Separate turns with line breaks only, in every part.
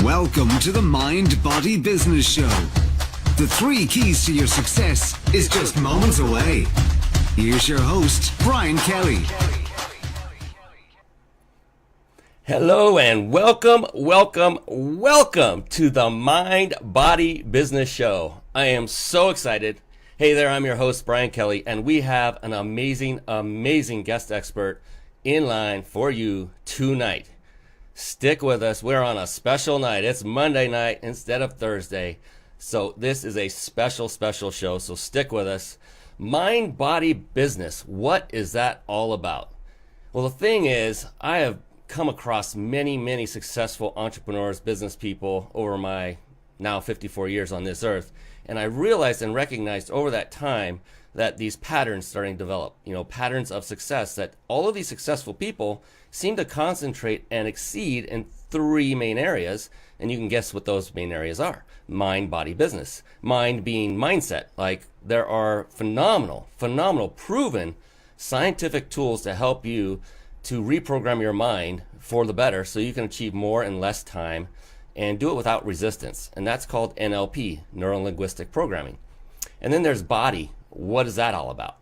Welcome to the Mind Body Business Show. The 3 keys to your success is just moments away. Here's your host, Brian Kelly.
Hello and welcome to the Mind Body Business Show. I am so excited. Hey there, I'm your host, Brian Kelly, and we have an amazing guest expert in line for you tonight. Stick with us. We're on a special night. It's Monday night instead of Thursday. So this is a special show. So stick with us. Mind Body Business. What is that all about? Well, the thing is, I have come across many successful entrepreneurs, business people over my now 54 years on this earth. And I realized and recognized over that time that these patterns starting to develop, patterns of success, that all of these successful people seem to concentrate and exceed in 3 main areas. And you can guess what those main areas are. Mind, body, business. Mind being mindset. Like there are phenomenal, proven scientific tools to help you to reprogram your mind for the better so you can achieve more in less time and do it without resistance. And that's called NLP, Neuro-Linguistic Programming. And then there's body. What is that all about?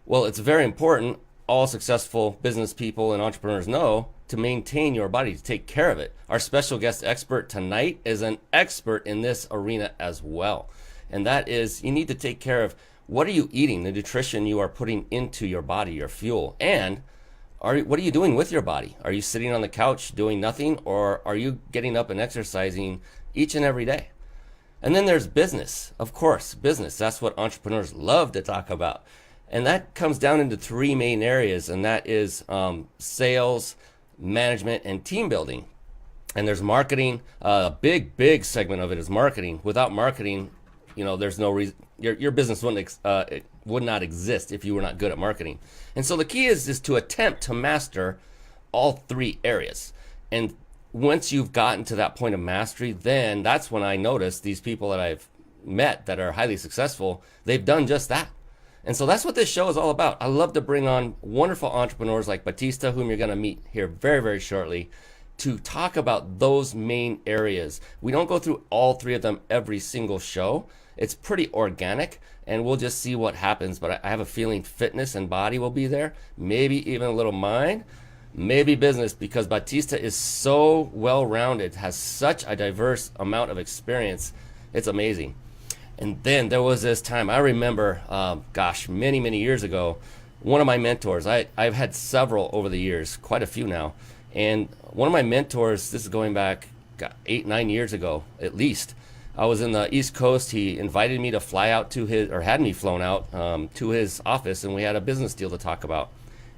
Well, it's very important. All successful business people and entrepreneurs know to maintain your body, to take care of it. Our special guest expert tonight is an expert in this arena as well. And that is, you need to take care of what are you eating, the nutrition you are putting into your body, your fuel, and what are you doing with your body? Are you sitting on the couch doing nothing, or are you getting up and exercising each and every day? And then there's business. Of course, business. That's what entrepreneurs love to talk about. And that comes down into 3 main areas, and that is sales, management, and team building. And there's marketing. A big segment of it is marketing. Without marketing, there's no reason your business would not exist if you were not good at marketing. And so the key is to attempt to master all 3 areas. And once you've gotten to that point of mastery, then that's when I notice these people that I've met that are highly successful, they've done just that. And so that's what this show is all about. I love to bring on wonderful entrepreneurs like Batista, whom you're going to meet here very shortly, to talk about those main areas. We don't go through all 3 of them every single show. It's pretty organic, and we'll just see what happens. But I have a feeling fitness and body will be there, maybe even a little mind, maybe business, because Batista is so well-rounded, has such a diverse amount of experience. It's amazing. And then there was this time, I remember, many years ago, one of my mentors, I've had several over the years, quite a few now, and one of my mentors, this is going back 8-9 years ago at least, I was in the East Coast. He invited me to fly out to had me flown out to his office, and we had a business deal to talk about.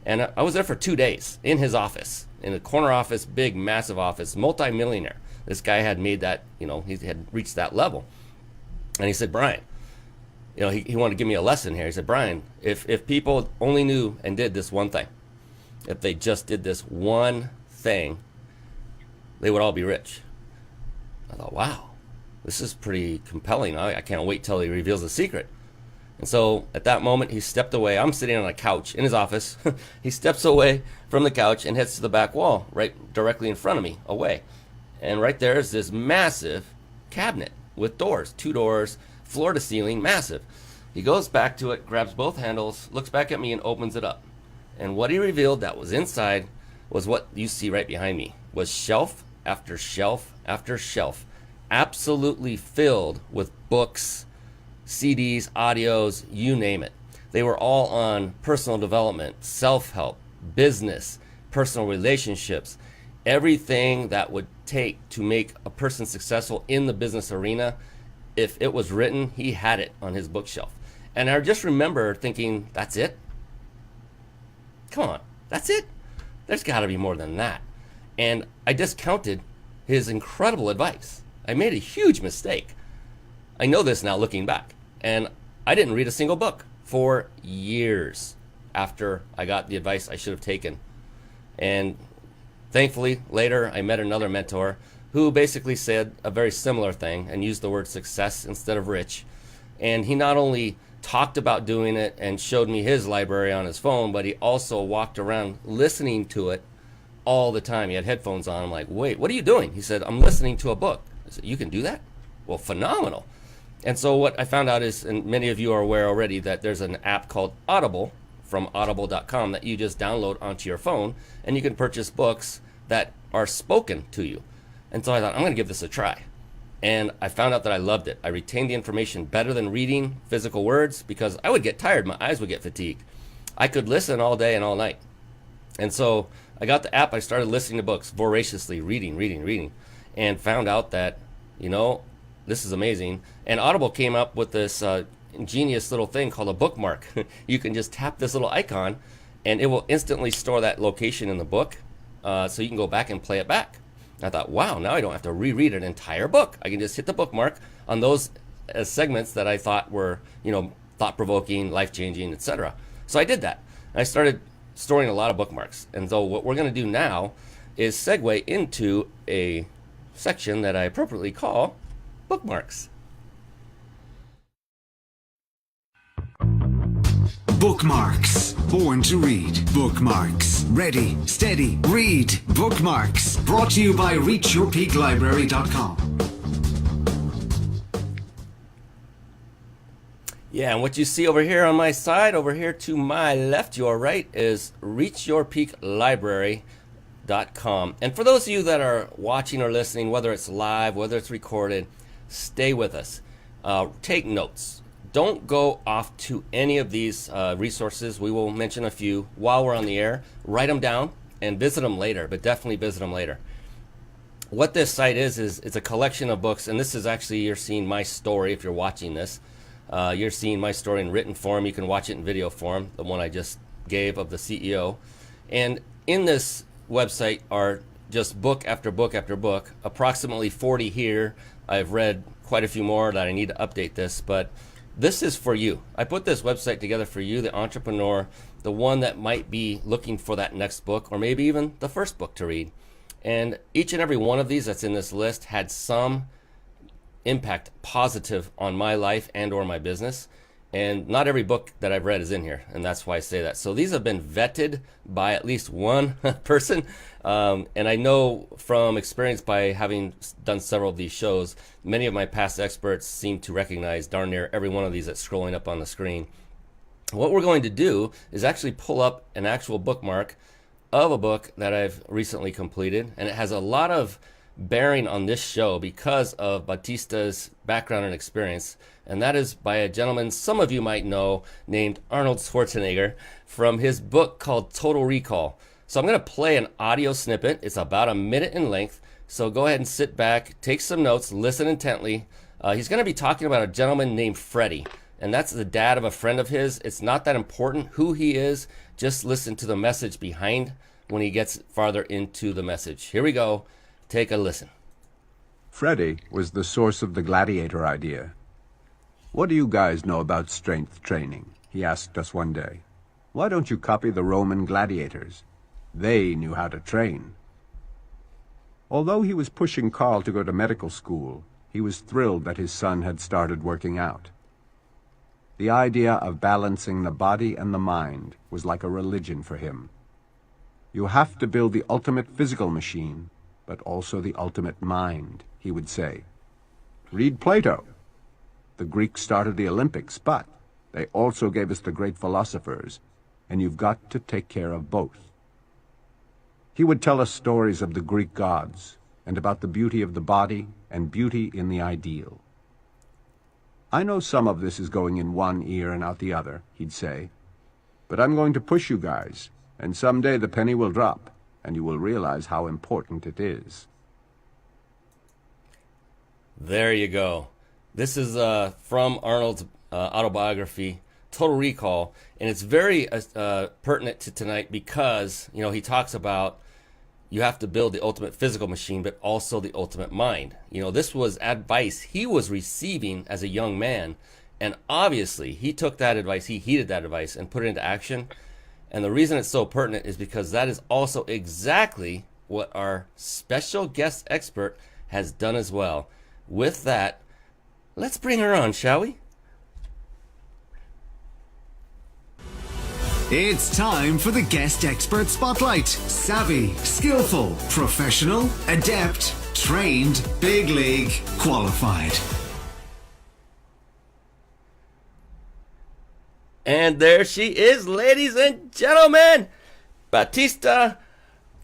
And I was there for 2 days in his office, in a corner office, big, massive office, multi-millionaire. This guy had made that, he had reached that level. And he said, Brian, he wanted to give me a lesson here. He said, Brian, if people only knew and did this one thing, if they just did this one thing, they would all be rich. I thought, wow, this is pretty compelling. I can't wait till he reveals the secret. And so at that moment, he stepped away. I'm sitting on a couch in his office. He steps away from the couch and heads to the back wall, right directly in front of me, away. And right there is this massive cabinet with doors, 2 doors, floor to ceiling, massive. He goes back to it, grabs both handles, looks back at me, and opens it up. And what he revealed that was inside was what you see right behind me, was shelf after shelf after shelf, absolutely filled with books, CDs, audios, you name it. They were all on personal development, self-help, business, personal relationships, everything that would take to make a person successful in the business arena. If it was written, he had it on his bookshelf. And I just remember thinking, that's it? Come on, that's it? There's got to be more than that. And I discounted his incredible advice. I made a huge mistake. I know this now looking back. And I didn't read a single book for years after I got the advice I should have taken. And thankfully, later I met another mentor who basically said a very similar thing and used the word success instead of rich. And he not only talked about doing it and showed me his library on his phone, but he also walked around listening to it all the time. He had headphones on. I'm like, wait, what are you doing? He said, I'm listening to a book. I said, you can do that? Well, phenomenal. And so what I found out is, and many of you are aware already, that there's an app called Audible from audible.com that you just download onto your phone, and you can purchase books that are spoken to you. And so I thought, I'm going to give this a try. And I found out that I loved it. I retained the information better than reading physical words because I would get tired. My eyes would get fatigued. I could listen all day and all night. And so I got the app. I started listening to books voraciously, reading, and found out that, this is amazing. And Audible came up with this ingenious little thing called a bookmark. You can just tap this little icon and it will instantly store that location in the book, so you can go back and play it back. I thought, wow, now I don't have to reread an entire book. I can just hit the bookmark on those segments that I thought were, thought-provoking, life-changing, etc. So I did that. I started storing a lot of bookmarks. And so what we're going to do now is segue into a section that I appropriately call bookmarks.
Bookmarks. Born to read. Bookmarks. Ready, steady, read. Bookmarks. Brought to you by reachyourpeaklibrary.com.
Yeah, and what you see over here on my side, over here to my left, your right, is reachyourpeaklibrary.com. And for those of you that are watching or listening, whether it's live, whether it's recorded, stay with us. Take notes. Don't go off to any of these resources. We will mention a few while we're on the air. Write them down and visit them later, but definitely visit them later. What this site is it's a collection of books, and this is actually, you're seeing my story if you're watching this. You're seeing my story in written form. You can watch it in video form, the one I just gave of the CEO. And in this website are just book after book after book, approximately 40 here. I've read quite a few more that I need to update this, but this is for you. I put this website together for you, the entrepreneur, the one that might be looking for that next book or maybe even the first book to read. And each and every one of these that's in this list had some impact positive on my life and or my business. And not every book that I've read is in here, and that's why I say that. So these have been vetted by at least one person, and I know from experience by having done several of these shows, many of my past experts seem to recognize darn near every one of these that's scrolling up on the screen. What we're going to do is actually pull up an actual bookmark of a book that I've recently completed, and it has a lot of bearing on this show because of Batista's background and experience, and that is by a gentleman some of you might know named Arnold Schwarzenegger from his book called Total Recall. So I'm going to play an audio snippet. It's about a minute in length, so go ahead and sit back, take some notes, listen intently. He's going to be talking about a gentleman named Freddie, and that's the dad of a friend of his. It's not that important who he is, just listen to the message behind when he gets farther into the message. Here we go. Take a listen.
Freddie was the source of the gladiator idea. "What do you guys know about strength training?" he asked us one day. "Why don't you copy the Roman gladiators? They knew how to train." Although he was pushing Carl to go to medical school, he was thrilled that his son had started working out. The idea of balancing the body and the mind was like a religion for him. "You have to build the ultimate physical machine, but also the ultimate mind," he would say. "Read Plato. The Greeks started the Olympics, but they also gave us the great philosophers, and you've got to take care of both." He would tell us stories of the Greek gods and about the beauty of the body and beauty in the ideal. "I know some of this is going in one ear and out the other," he'd say, "but I'm going to push you guys, and someday the penny will drop, and you will realize how important it is."
There you go. This is from Arnold's autobiography, Total Recall, and it's very pertinent to tonight because, he talks about you have to build the ultimate physical machine, but also the ultimate mind. This was advice he was receiving as a young man, and obviously he took that advice, he heeded that advice, and put it into action. And the reason it's so pertinent is because that is also exactly what our special guest expert has done as well. With that, let's bring her on, shall we?
It's time for the Guest Expert Spotlight. Savvy, skillful, professional, adept, Trained, big league, qualified.
And there she is, ladies and gentlemen, Batista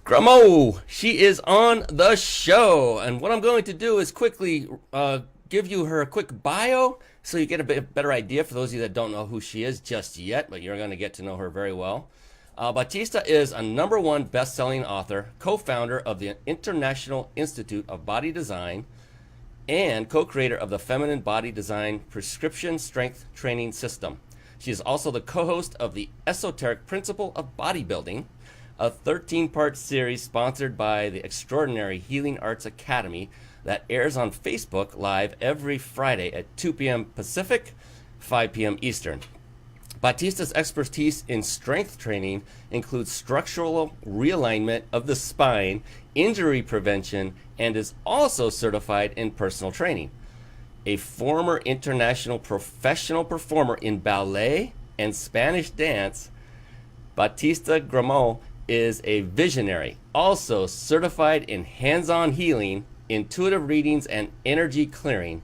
Gremaud. She is on the show. And what I'm going to do is quickly give you her quick bio so you get a better idea for those of you that don't know who she is just yet, but you're going to get to know her very well. Batista is a #1 best-selling author, co-founder of the International Institute of Body Design, and co-creator of the Feminine Body Design Prescription Strength Training System. She is also the co-host of the Esoteric Principle of Bodybuilding, a 13-part series sponsored by the Extraordinary Healing Arts Academy that airs on Facebook Live every Friday at 2 p.m. Pacific, 5 p.m. Eastern. Batista's expertise in strength training includes structural realignment of the spine, injury prevention, and is also certified in personal training. A former international professional performer in ballet and Spanish dance, Batista Gremaud is a visionary, also certified in hands-on healing, intuitive readings, and energy clearing.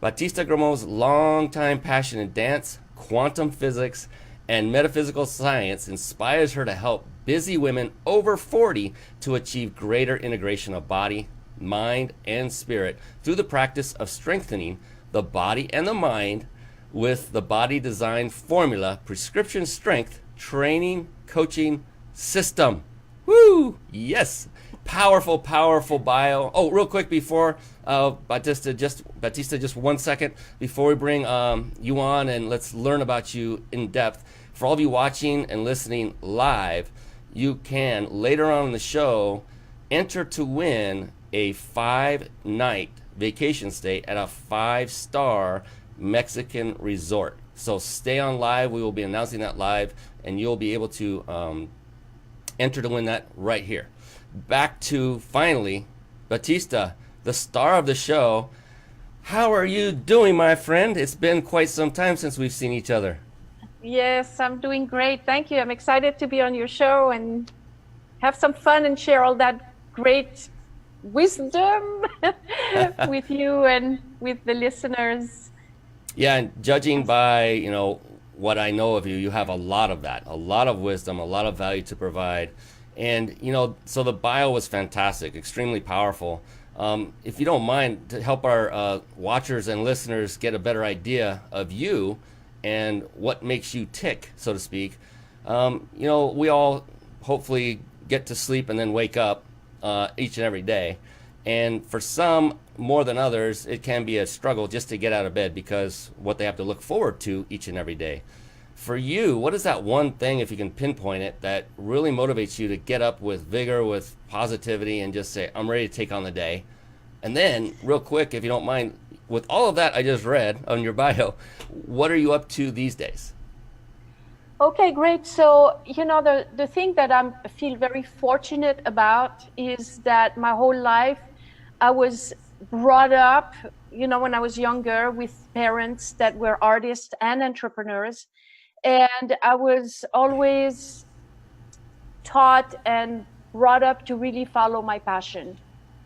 Batista Gremaud's longtime passion in dance, quantum physics, and metaphysical science inspires her to help busy women over 40 to achieve greater integration of body, mind, and spirit through the practice of strengthening the body and the mind with the Body Design Formula Prescription Strength Training Coaching System. Woo! Yes! Powerful, powerful bio. Oh, real quick before Batista, just 1 second before we bring you on and let's learn about you in depth. For all of you watching and listening live, you can later on in the show enter to win a 5-night vacation stay at a 5-star Mexican resort. So stay on live. We will be announcing that live, and you'll be able to enter to win that right here. Back to, finally, Batista, the star of the show. How are you doing, my friend? It's been quite some time since we've seen each other.
Yes, I'm doing great. Thank you. I'm excited to be on your show and have some fun and share all that great wisdom with you and with the listeners.
Yeah, and judging by, what I know of you, you have a lot of that, a lot of wisdom, a lot of value to provide. And, so the bio was fantastic, extremely powerful. If you don't mind, to help our watchers and listeners get a better idea of you and what makes you tick, so to speak, we all hopefully get to sleep and then wake up each and every day. And for some, more than others, it can be a struggle just to get out of bed because what they have to look forward to each and every day. For you, what is that one thing, if you can pinpoint it, that really motivates you to get up with vigor, with positivity, and just say, I'm ready to take on the day? And then, real quick, if you don't mind, with all of that I just read on your bio, what are you up to these days?
Okay, great. So, the thing that I feel very fortunate about is that my whole life I was brought up, when I was younger with parents that were artists and entrepreneurs. And I was always taught and brought up to really follow my passion,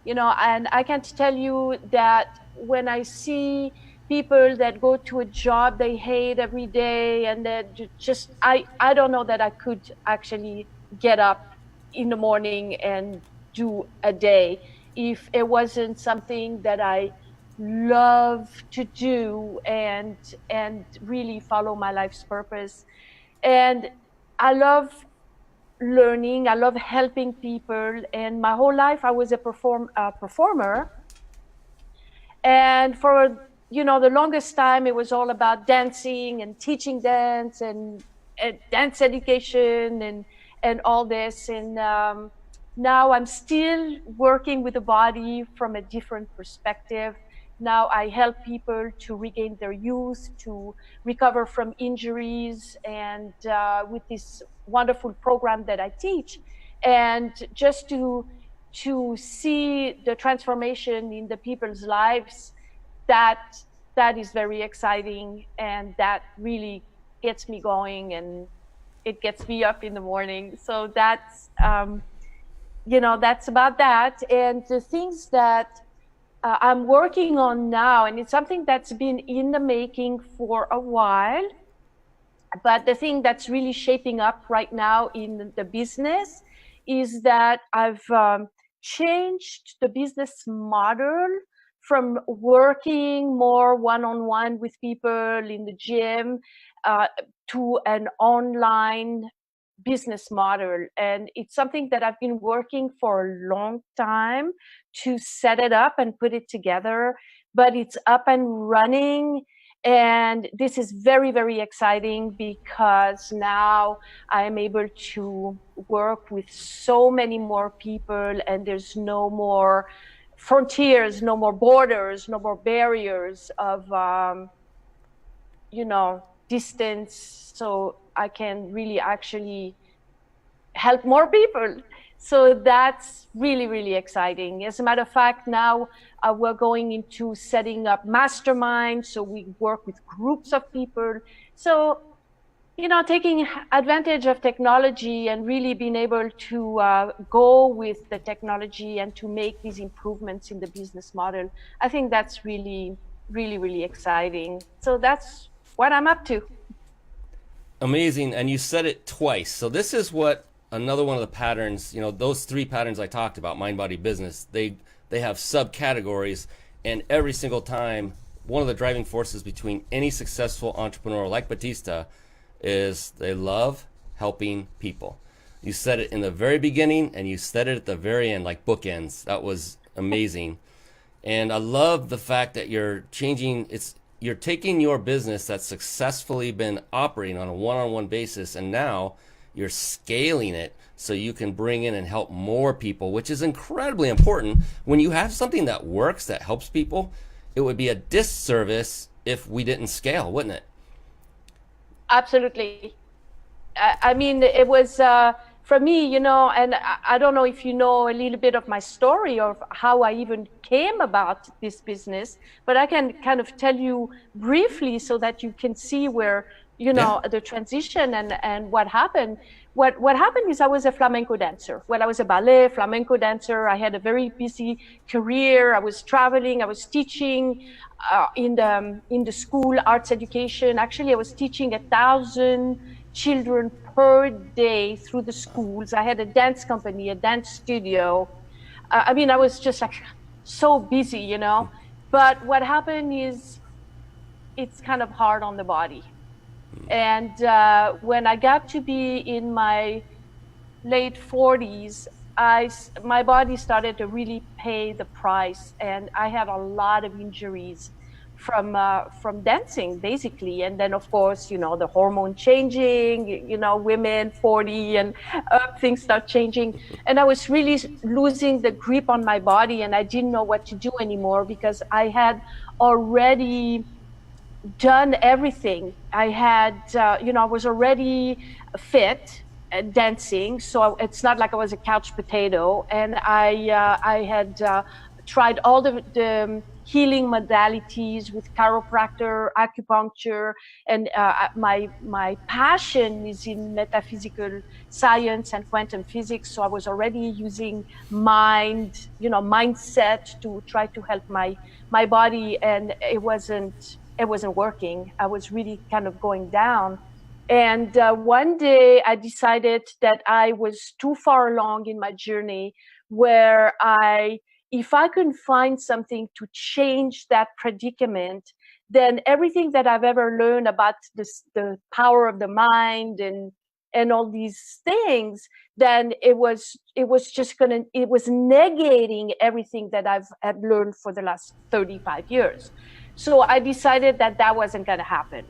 and I can tell you that when I see people that go to a job they hate every day and that just, I don't know that I could actually get up in the morning and do a day if it wasn't something that I love to do and really follow my life's purpose. And I love learning, I love helping people, and my whole life I was a performer. And for the longest time it was all about dancing and teaching dance and dance education and all this. And now I'm still working with the body from a different perspective. Now I help people to regain their youth, to recover from injuries, and with this wonderful program that I teach, and just to see the transformation in the people's lives, that is very exciting, and that really gets me going, and it gets me up in the morning. So that's that's about that. And the things that I'm working on now, and it's something that's been in the making for a while, but the thing that's really shaping up right now in the business is that I've changed the business model from working more one-on-one with people in the gym to an online business model. And it's something that I've been working for a long time to set it up and put it together, but it's up and running. And this is very, very exciting because now I'm able to work with so many more people, and there's no more frontiers, no more borders, no more barriers of, distance. So I can really actually help more people. So that's really, really exciting. As a matter of fact, now we're going into setting up masterminds. So we work with groups of people. So, taking advantage of technology and really being able to go with the technology and to make these improvements in the business model. I think that's really, really, really exciting. So that's what I'm up to.
Amazing. And you said it twice. So this is what another one of the patterns, those three patterns I talked about, mind, body, business, they have subcategories. And every single time, one of the driving forces between any successful entrepreneur like Batista is they love helping people. You said it in the very beginning and you said it at the very end, like bookends. That was amazing. And I love the fact that you're taking your business that's successfully been operating on a one-on-one basis, and now you're scaling it so you can bring in and help more people, which is incredibly important. When you have something that works, that helps people, it would be a disservice if we didn't scale, wouldn't it?
Absolutely. I mean, it was for me, and I don't know if you know a little bit of my story of how I even came about this business, but I can kind of tell you briefly so that you can see where, the transition and what happened. What happened is I was a flamenco dancer. Well, I was a ballet flamenco dancer. I had a very busy career. I was traveling. I was teaching in the school, arts education. Actually, I was teaching 1,000 children per day through the schools. I had a dance company, a dance studio. I mean, I was just like so busy, But what happened is it's kind of hard on the body. And when I got to be in my late 40s, my body started to really pay the price, and I had a lot of injuries from dancing, basically. And then, of course, the hormone changing, women 40 and things start changing. And I was really losing the grip on my body, and I didn't know what to do anymore because I had already done everything. I had, I was already fit at dancing, so it's not like I was a couch potato. And I had tried all the healing modalities with chiropractor, acupuncture, and my passion is in metaphysical science and quantum physics. So I was already using mindset to try to help my body, and it wasn't working. I was really kind of going down. And one day I decided that I was too far along in my journey where if I can find something to change that predicament, then everything that I've ever learned about the power of the mind and all these things, then it was negating everything that I've had learned for the last 35 years. So I decided that wasn't going to happen.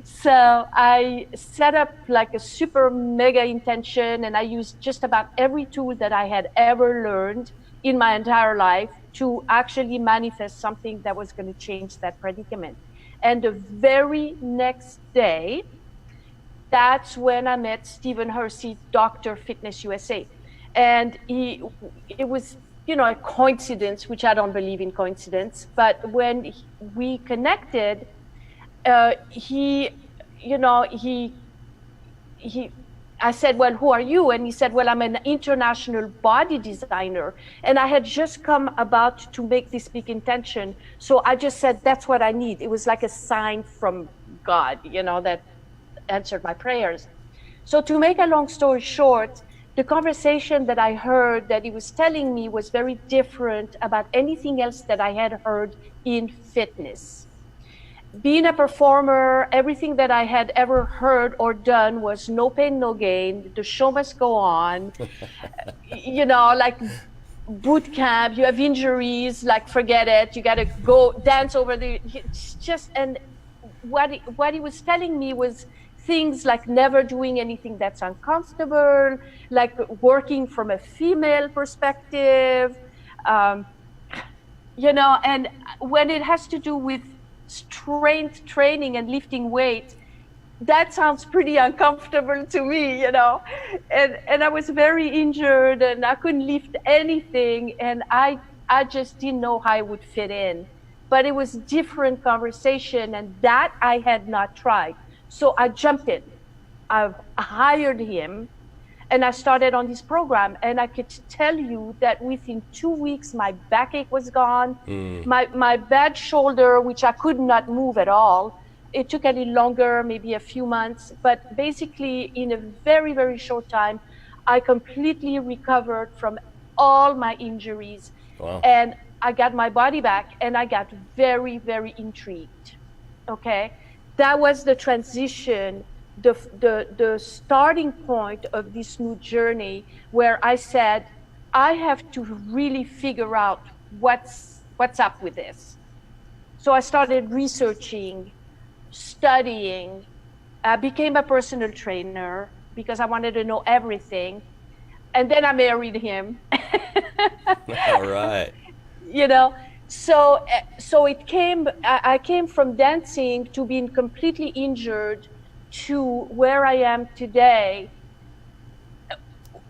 So I set up like a super mega intention, and I used just about every tool that I had ever learned in my entire life to actually manifest something that was going to change that predicament. And the very next day, that's when I met Stephen Hersey, Dr. Fitness USA. And it was, a coincidence, which I don't believe in coincidence, but when we connected, he I said, well, who are you? And he said, well, I'm an international body designer. And I had just come about to make this big intention. So I just said, that's what I need. It was like a sign from God, that answered my prayers. So to make a long story short, the conversation that I heard that he was telling me was very different about anything else that I had heard in fitness. Being a performer, everything that I had ever heard or done was no pain, no gain. The show must go on. Like boot camp, you have injuries, like forget it. You got to go dance over it's just, and what he was telling me was things like never doing anything that's uncomfortable, like working from a female perspective, and when it has to do with strength training and lifting weight, that sounds pretty uncomfortable to me, and I was very injured and I couldn't lift anything, and I just didn't know how I would fit in. But it was different conversation, and that I had not tried. So I jumped in. I hired him, and I started on this program. And I could tell you that within 2 weeks, my backache was gone. My bad shoulder, which I could not move at all, it took a little longer, maybe a few months. But basically, in a very, very short time, I completely recovered from all my injuries.
Wow.
And I got my body back, and I got very, very intrigued. Okay, that was the transition, the starting point of this new journey, where I said, I have to really figure out what's up with this. So I started researching, studying. I became a personal trainer because I wanted to know everything, and then I married him.
All right.
So I came from dancing to being completely injured to where I am today,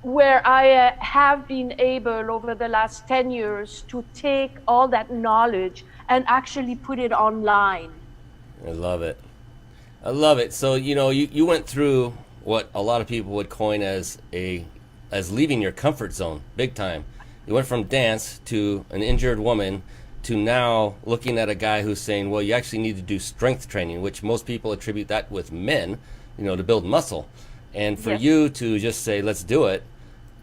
where I have been able over the last 10 years to take all that knowledge and actually put it online.
I love it. So, you went through what a lot of people would coin as leaving your comfort zone, big time. You went from dance to an injured woman to now looking at a guy who's saying, well, you actually need to do strength training, which most people attribute that with men, to build muscle. And for you to just say, let's do it.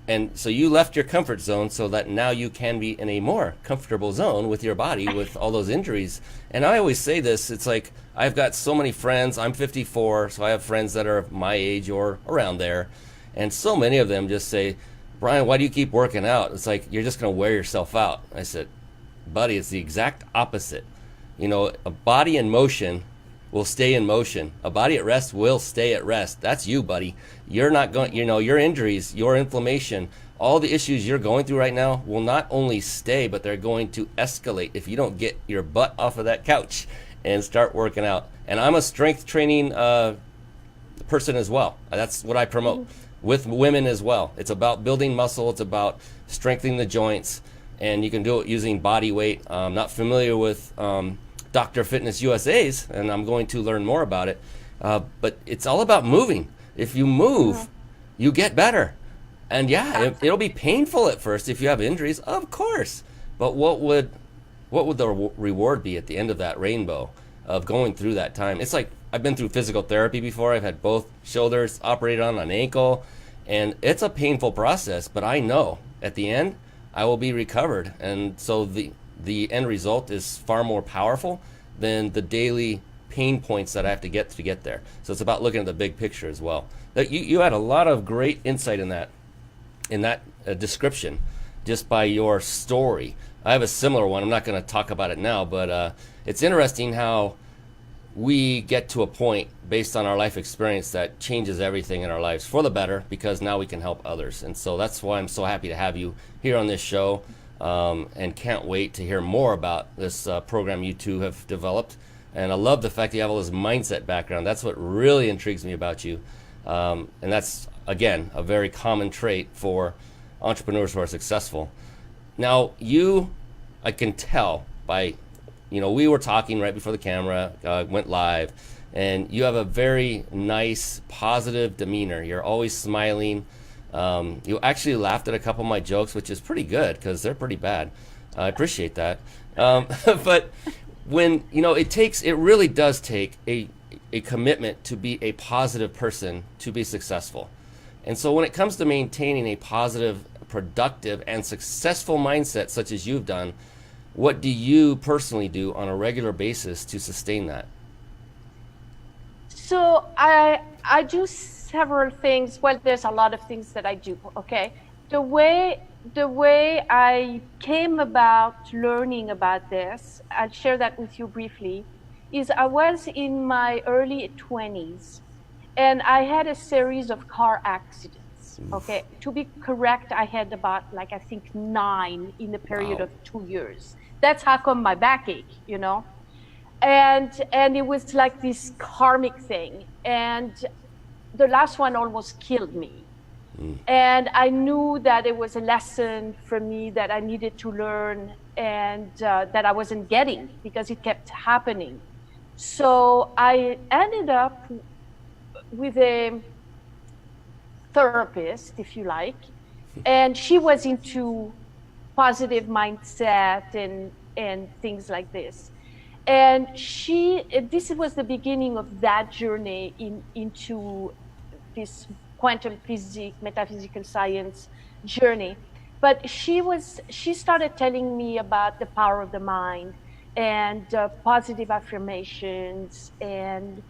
And so you left your comfort zone so that now you can be in a more comfortable zone with your body with all those injuries. And I always say this, it's like, I've got so many friends. I'm 54, so I have friends that are my age or around there. And so many of them just say, Brian, why do you keep working out? It's like, you're just going to wear yourself out. I said, buddy, it's the exact opposite. A body in motion will stay in motion. A body at rest will stay at rest. That's you, buddy. You're not going, your injuries, your inflammation, all the issues you're going through right now will not only stay, but they're going to escalate if you don't get your butt off of that couch and start working out. And I'm a strength training person as well. That's what I promote. With women as well. It's about building muscle. It's about strengthening the joints, and you can do it using body weight. I'm not familiar with Dr. Fitness USA's, and I'm going to learn more about it. But it's all about moving. If you move, you get better. And it'll be painful at first if you have injuries, of course. But what would the reward be at the end of that rainbow of going through that time? It's like, I've been through physical therapy before. I've had both shoulders operated on an ankle, and it's a painful process, but I know at the end I will be recovered. And so the end result is far more powerful than the daily pain points that I have to get there. So it's about looking at the big picture as well. You had a lot of great insight in that description just by your story. I have a similar one. I'm not going to talk about it now, but it's interesting how we get to a point based on our life experience that changes everything in our lives for the better, because now we can help others. And so that's why I'm so happy to have you here on this show, and can't wait to hear more about this program you two have developed. And I love the fact that you have all this mindset background. That's what really intrigues me about you. And that's, again, a very common trait for entrepreneurs who are successful. Now, I can tell by, we were talking right before the camera went live, And you have a very nice, positive demeanor. You're always smiling. You actually laughed at a couple of my jokes, which is pretty good because they're pretty bad. I appreciate that. But when, it really does take a commitment to be a positive person to be successful. And so when it comes to maintaining a positive, productive, and successful mindset such as you've done, what do you personally do on a regular basis to sustain that?
So I do several things. Well, there's a lot of things that I do. Okay, the way I came about learning about this, I'll share that with you briefly. Is I was in my early 20s, and I had a series of car accidents. Okay, to be correct, I had about I think 9 in a period of 2 years. That's how come my backache, and it was like this karmic thing, and the last one almost killed me. And I knew that it was a lesson for me that I needed to learn, and that I wasn't getting because it kept happening. So I ended up with a therapist, if you like, and she was into positive mindset and things like this. And this was the beginning of that journey into this quantum physics, metaphysical science journey. But she started telling me about the power of the mind and positive affirmations and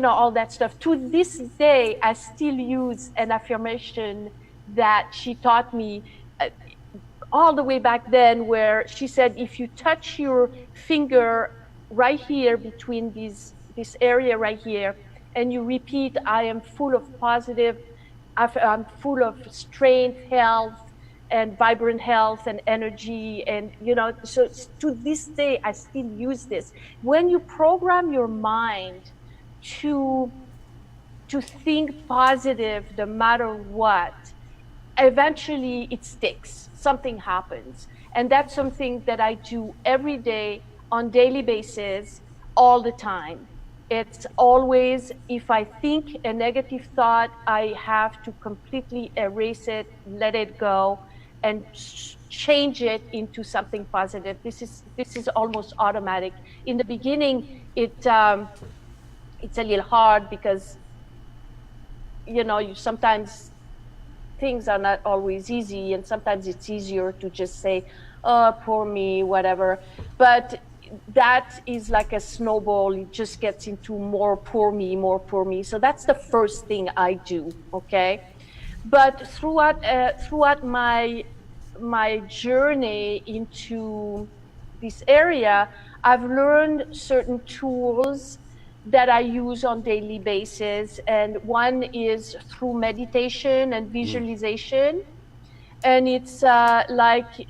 all that stuff. To this day, I still use an affirmation that she taught me all the way back then, where she said, if you touch your finger right here between this area right here, and you repeat, I am full of positive, I'm full of strength, health, and vibrant health and energy, and so to this day I still use this. When you program your mind to think positive no matter what, eventually it sticks. Something happens. And that's something that I do every day, on daily basis, all the time. It's always, if I think a negative thought, I have to completely erase it, let it go, and change it into something positive. This is almost automatic. In the beginning, it's a little hard because you sometimes things are not always easy, and sometimes it's easier to just say, oh, poor me, whatever. But that is like a snowball. It just gets into more poor me, more poor me. So that's the first thing I do, okay? But throughout my journey into this area, I've learned certain tools that I use on daily basis, and one is through meditation and visualization. And it's like,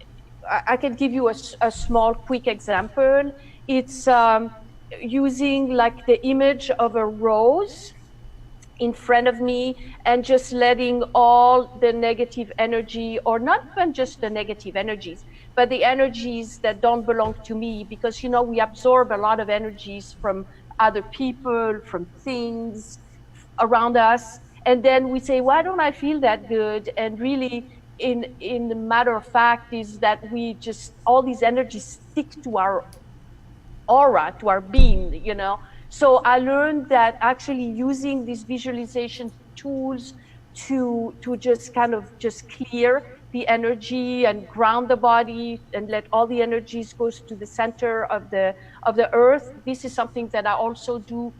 I can give you a small quick example. It's using like the image of a rose in front of me and just letting all the negative energy, or not even just the negative energies, but the energies that don't belong to me, because we absorb a lot of energies from other people, from things around us, and then we say, why don't I feel that good? And really, in the matter of fact, is that we just, all these energies stick to our aura, to our being, So I learned that actually using these visualization tools to just kind of just clear the energy and ground the body and let all the energies go to the center of the earth. This is something that I also do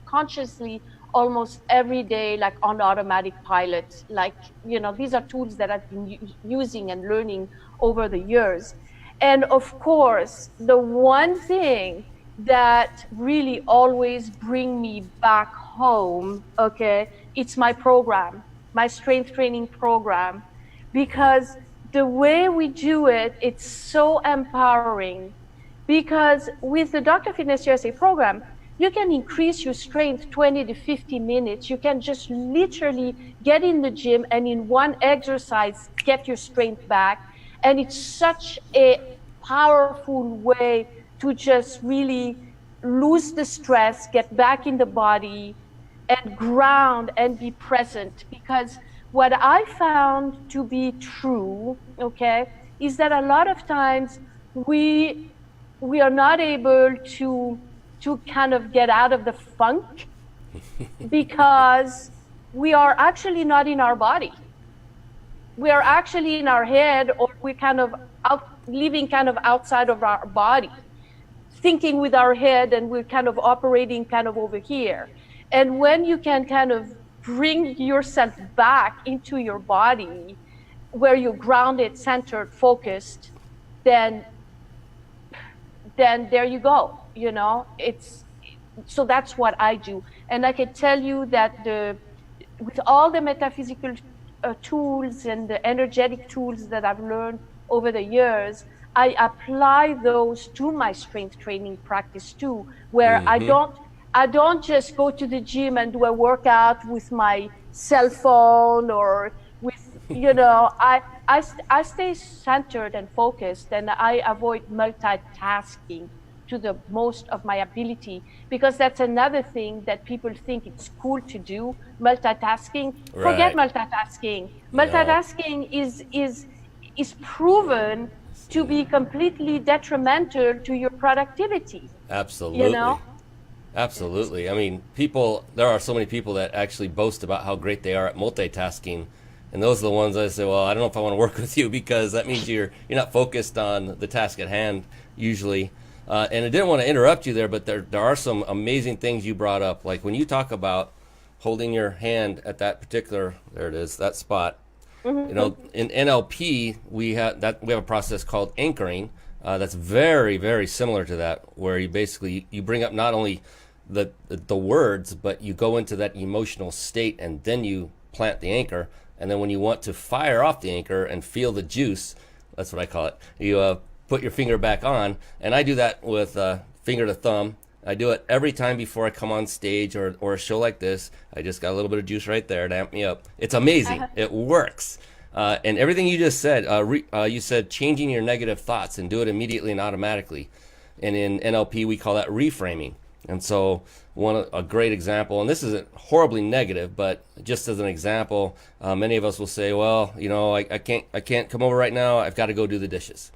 consciously almost every day, like on automatic pilot. Like, these are tools that I've been using and learning over the years. And of course, the one thing that really always bring me back home, okay, it's my program, my strength training program, because the way we do it, it's so empowering. Because with the Dr. Fitness USA program, you can increase your strength 20 to 50 minutes. You can just literally get in the gym and in one exercise, get your strength back. And it's such a powerful way to just really lose the stress, get back in the body, and ground and be present. Because what I found to be true, okay, is that a lot of times we are not able to kind of get out of the funk because we are actually not in our body. We are actually in our head, or we're kind of living kind of outside of our body, thinking with our head, and we're kind of operating kind of over here. And when you can kind of bring yourself back into your body, where you're grounded, centered, focused, then there you go. You know, so that's what I do. And I can tell you that with all the metaphysical tools and the energetic tools that I've learned over the years, I apply those to my strength training practice too, where I don't just go to the gym and do a workout with my cell phone or with, you know, I stay centered and focused, and I avoid multitasking to the most of my ability, because that's another thing that people think it's cool to do, multitasking.
Right.
Forget multitasking. Multitasking is proven to be completely detrimental to your productivity.
Absolutely.
You know?
Absolutely. I mean, there are so many people that actually boast about how great they are at multitasking. And those are the ones I say, well, I don't know if I want to work with you, because that means you're not focused on the task at hand usually. And I didn't want to interrupt you there, but there are some amazing things you brought up. Like when you talk about holding your hand at that particular, there it is, that spot. Mm-hmm. You know, in NLP, we have a process called anchoring. That's very, very similar to that, where you basically, you bring up not only the words, but you go into that emotional state, and then you plant the anchor. And then when you want to fire off the anchor and feel the juice, that's what I call it, you put your finger back on. And I do that with finger to thumb. I do it every time before I come on stage or a show like this. I just got a little bit of juice right there to amp me up. It's amazing. It works. And everything you just said, you said changing your negative thoughts and do it immediately and automatically. And in NLP, we call that reframing. And so a great example, and this isn't horribly negative, but just as an example, many of us will say, well, you know, I can't come over right now. I've got to go do the dishes.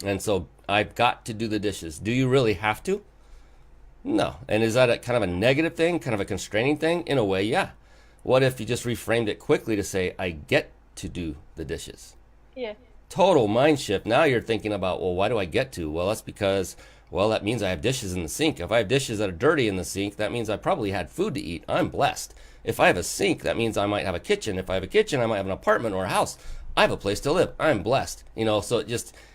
And so I've got to do the dishes. Do you really have to? No. And is that a kind of a negative thing, kind of a constraining thing? In a way, yeah. What if you just reframed it quickly to say, I get to do the dishes?
Yeah.
Total mind shift. Now you're thinking about, well, why do I get to? Well, that's because, well, that means I have dishes in the sink. If I have dishes that are dirty in the sink, that means I probably had food to eat. I'm blessed. If I have a sink, that means I might have a kitchen. If I have a kitchen, I might have an apartment or a house. I have a place to live. I'm blessed. You know, so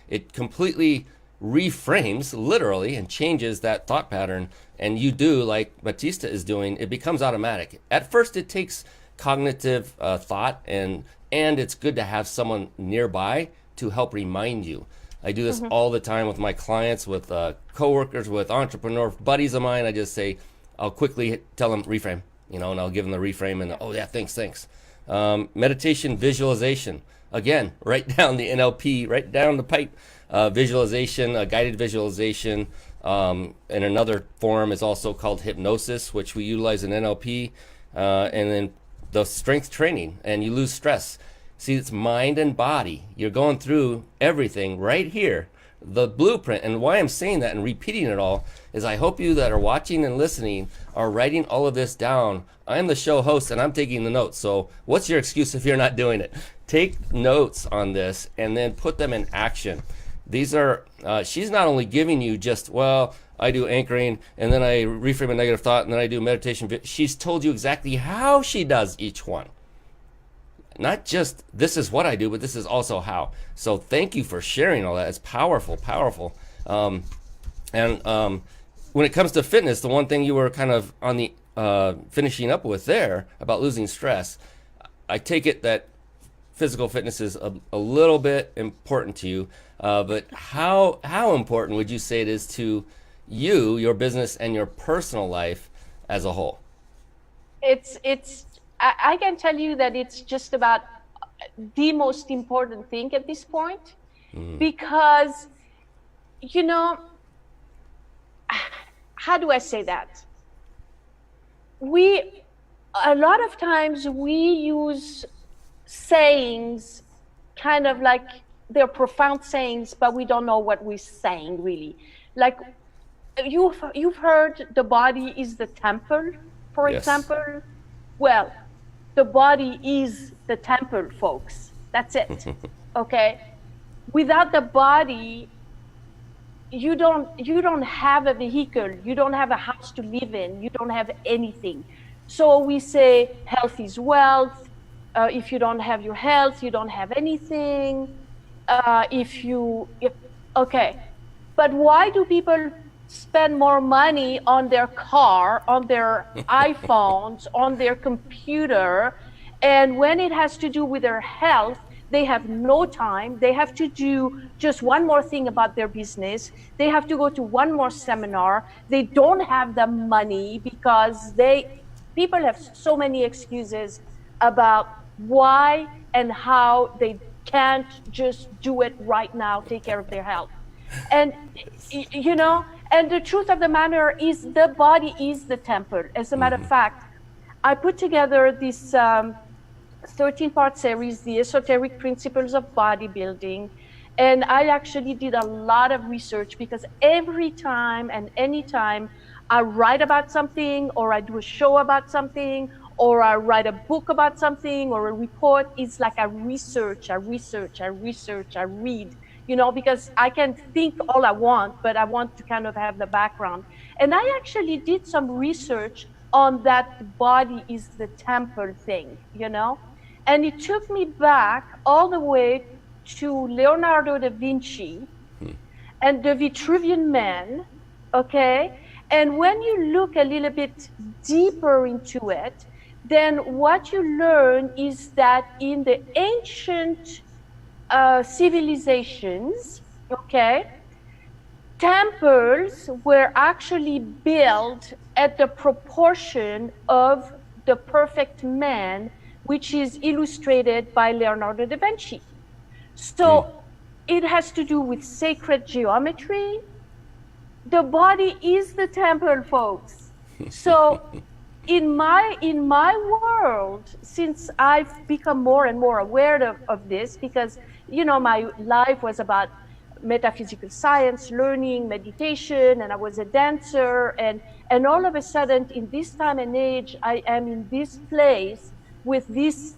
it completely reframes literally and changes that thought pattern. And you do, like Batista is doing, it becomes automatic. At first it takes cognitive thought, and it's good to have someone nearby to help remind you. I do this all the time with my clients, with coworkers, with entrepreneur buddies of mine. I just say, I'll quickly tell them reframe, you know, and I'll give them the reframe, and oh yeah, thanks. Meditation, visualization. Again, right down the NLP, right down the pipe. Visualization, guided visualization, and another form is also called hypnosis, which we utilize in NLP, and then the strength training, and you lose stress. See, it's mind and body. You're going through everything right here, the blueprint. And why I'm saying that and repeating it all is I hope you that are watching and listening are writing all of this down. I'm the show host and I'm taking the notes. So what's your excuse if you're not doing it? Take notes on this and then put them in action. These are, she's not only giving you just, well, I do anchoring and then I reframe a negative thought and then I do meditation. She's told you exactly how she does each one. Not just this is what I do, but this is also how. So thank you for sharing all that. It's powerful. And when it comes to fitness, the one thing you were kind of on the finishing up with there about losing stress, I take it that physical fitness is a little bit important to you, but how important would you say it is to you, your business, and your personal life as a whole?
I can tell you that it's just about the most important thing at this point, because, you know, how do I say that? A lot of times we use sayings kind of like they're profound sayings, but we don't know what we're saying really. Like you've heard the body is the temple, for
Yes.
example. Well, the body is the temple, folks. That's it. Okay? Without the body, you don't have a vehicle, you don't have a house to live in, you don't have anything. So we say health is wealth. If you don't have your health, you don't have anything. Okay, but why do people spend more money on their car, on their iPhones, on their computer, and when it has to do with their health, they have no time. They have to do just one more thing about their business. They have to go to one more seminar. They don't have the money because people have so many excuses about why and how they can't just do it right now, take care of their health. And, and the truth of the matter is the body is the temple. As a matter of fact, I put together this 13-part series, The Esoteric Principles of Bodybuilding. And I actually did a lot of research because every time and anytime I write about something or I do a show about something or I write a book about something or a report, it's like I research, I read, because I can think all I want, but I want to kind of have the background. And I actually did some research on that body is the temple thing, And it took me back all the way to Leonardo da Vinci and the Vitruvian Man, okay? And when you look a little bit deeper into it, then what you learn is that in the ancient civilizations, okay, temples were actually built at the proportion of the perfect man, which is illustrated by Leonardo da Vinci. So it has to do with sacred geometry. The body is the temple, folks. So in my world, since I've become more and more aware of this, because my life was about metaphysical science, learning, meditation, and I was a dancer, and all of a sudden in this time and age, I am in this place with this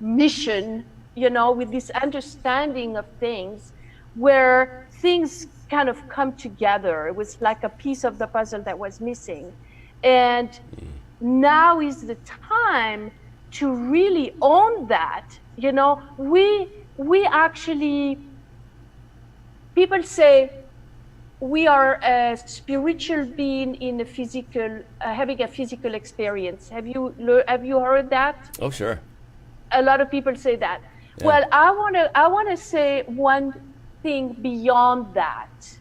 mission, with this understanding of things where things kind of come together. It was like a piece of the puzzle that was missing. And now is the time to really own that. We actually, people say we are a spiritual being in a physical, having a physical experience. Have you heard that?
Oh, sure.
A lot of people say that.
Yeah.
Well, I wanna say one thing beyond that.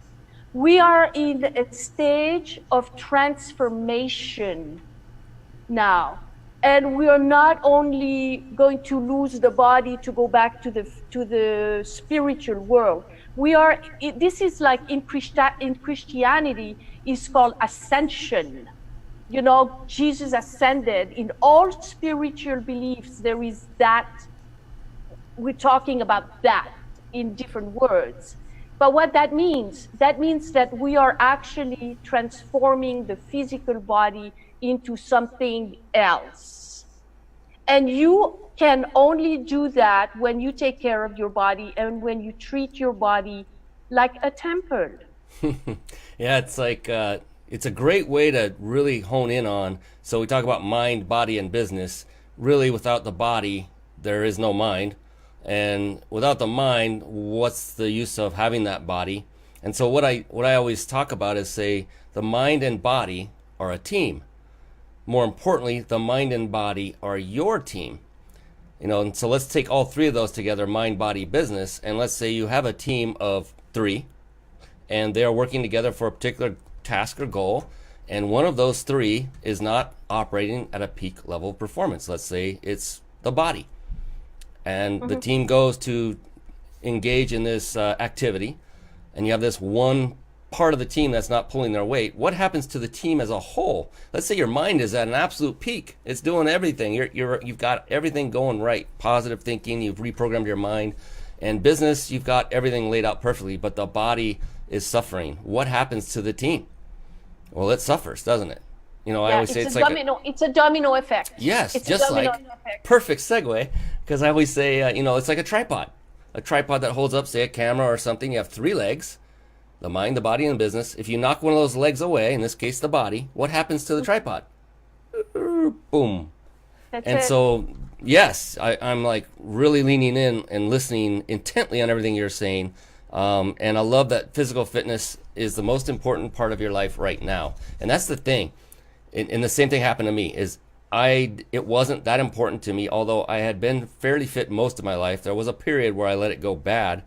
We are in a stage of transformation now, and we are not only going to lose the body to go back to the spiritual world. This is like in Christianity is called ascension. Jesus ascended. In all spiritual beliefs, there is that. We're talking about that in different words. But what that means that we are actually transforming the physical body into something else. And you can only do that when you take care of your body and when you treat your body like a temple.
Yeah, it's like, it's a great way to really hone in on. So we talk about mind, body, and business. Really, without the body, there is no mind. And without the mind, what's the use of having that body? And so what I always talk about is say the mind and body are a team. More importantly, the mind and body are your team. And so let's take all three of those together, mind, body, business, and let's say you have a team of 3 and they are working together for a particular task or goal, and one of those 3 is not operating at a peak level of performance. Let's say it's the body. And the team goes to engage in this activity, and you have this one part of the team that's not pulling their weight, what happens to the team as a whole? Let's say your mind is at an absolute peak. It's doing everything. You've got everything going right. Positive thinking, you've reprogrammed your mind. And business, you've got everything laid out perfectly, but the body is suffering. What happens to the team? Well, it suffers, doesn't it? You know, I always say it's like
it's a domino effect.
Yes,
it's
just like effect. Perfect segue, because I always say, you know, it's like a tripod that holds up, say, a camera or something. You have three legs, the mind, the body, and the business. If you knock one of those legs away, in this case the body, what happens to the tripod? Boom. So, yes, I'm like really leaning in and listening intently on everything you're saying. And I love that physical fitness is the most important part of your life right now. And that's the thing. And the same thing happened to me is it wasn't that important to me, although I had been fairly fit most of my life. There was a period where I let it go bad.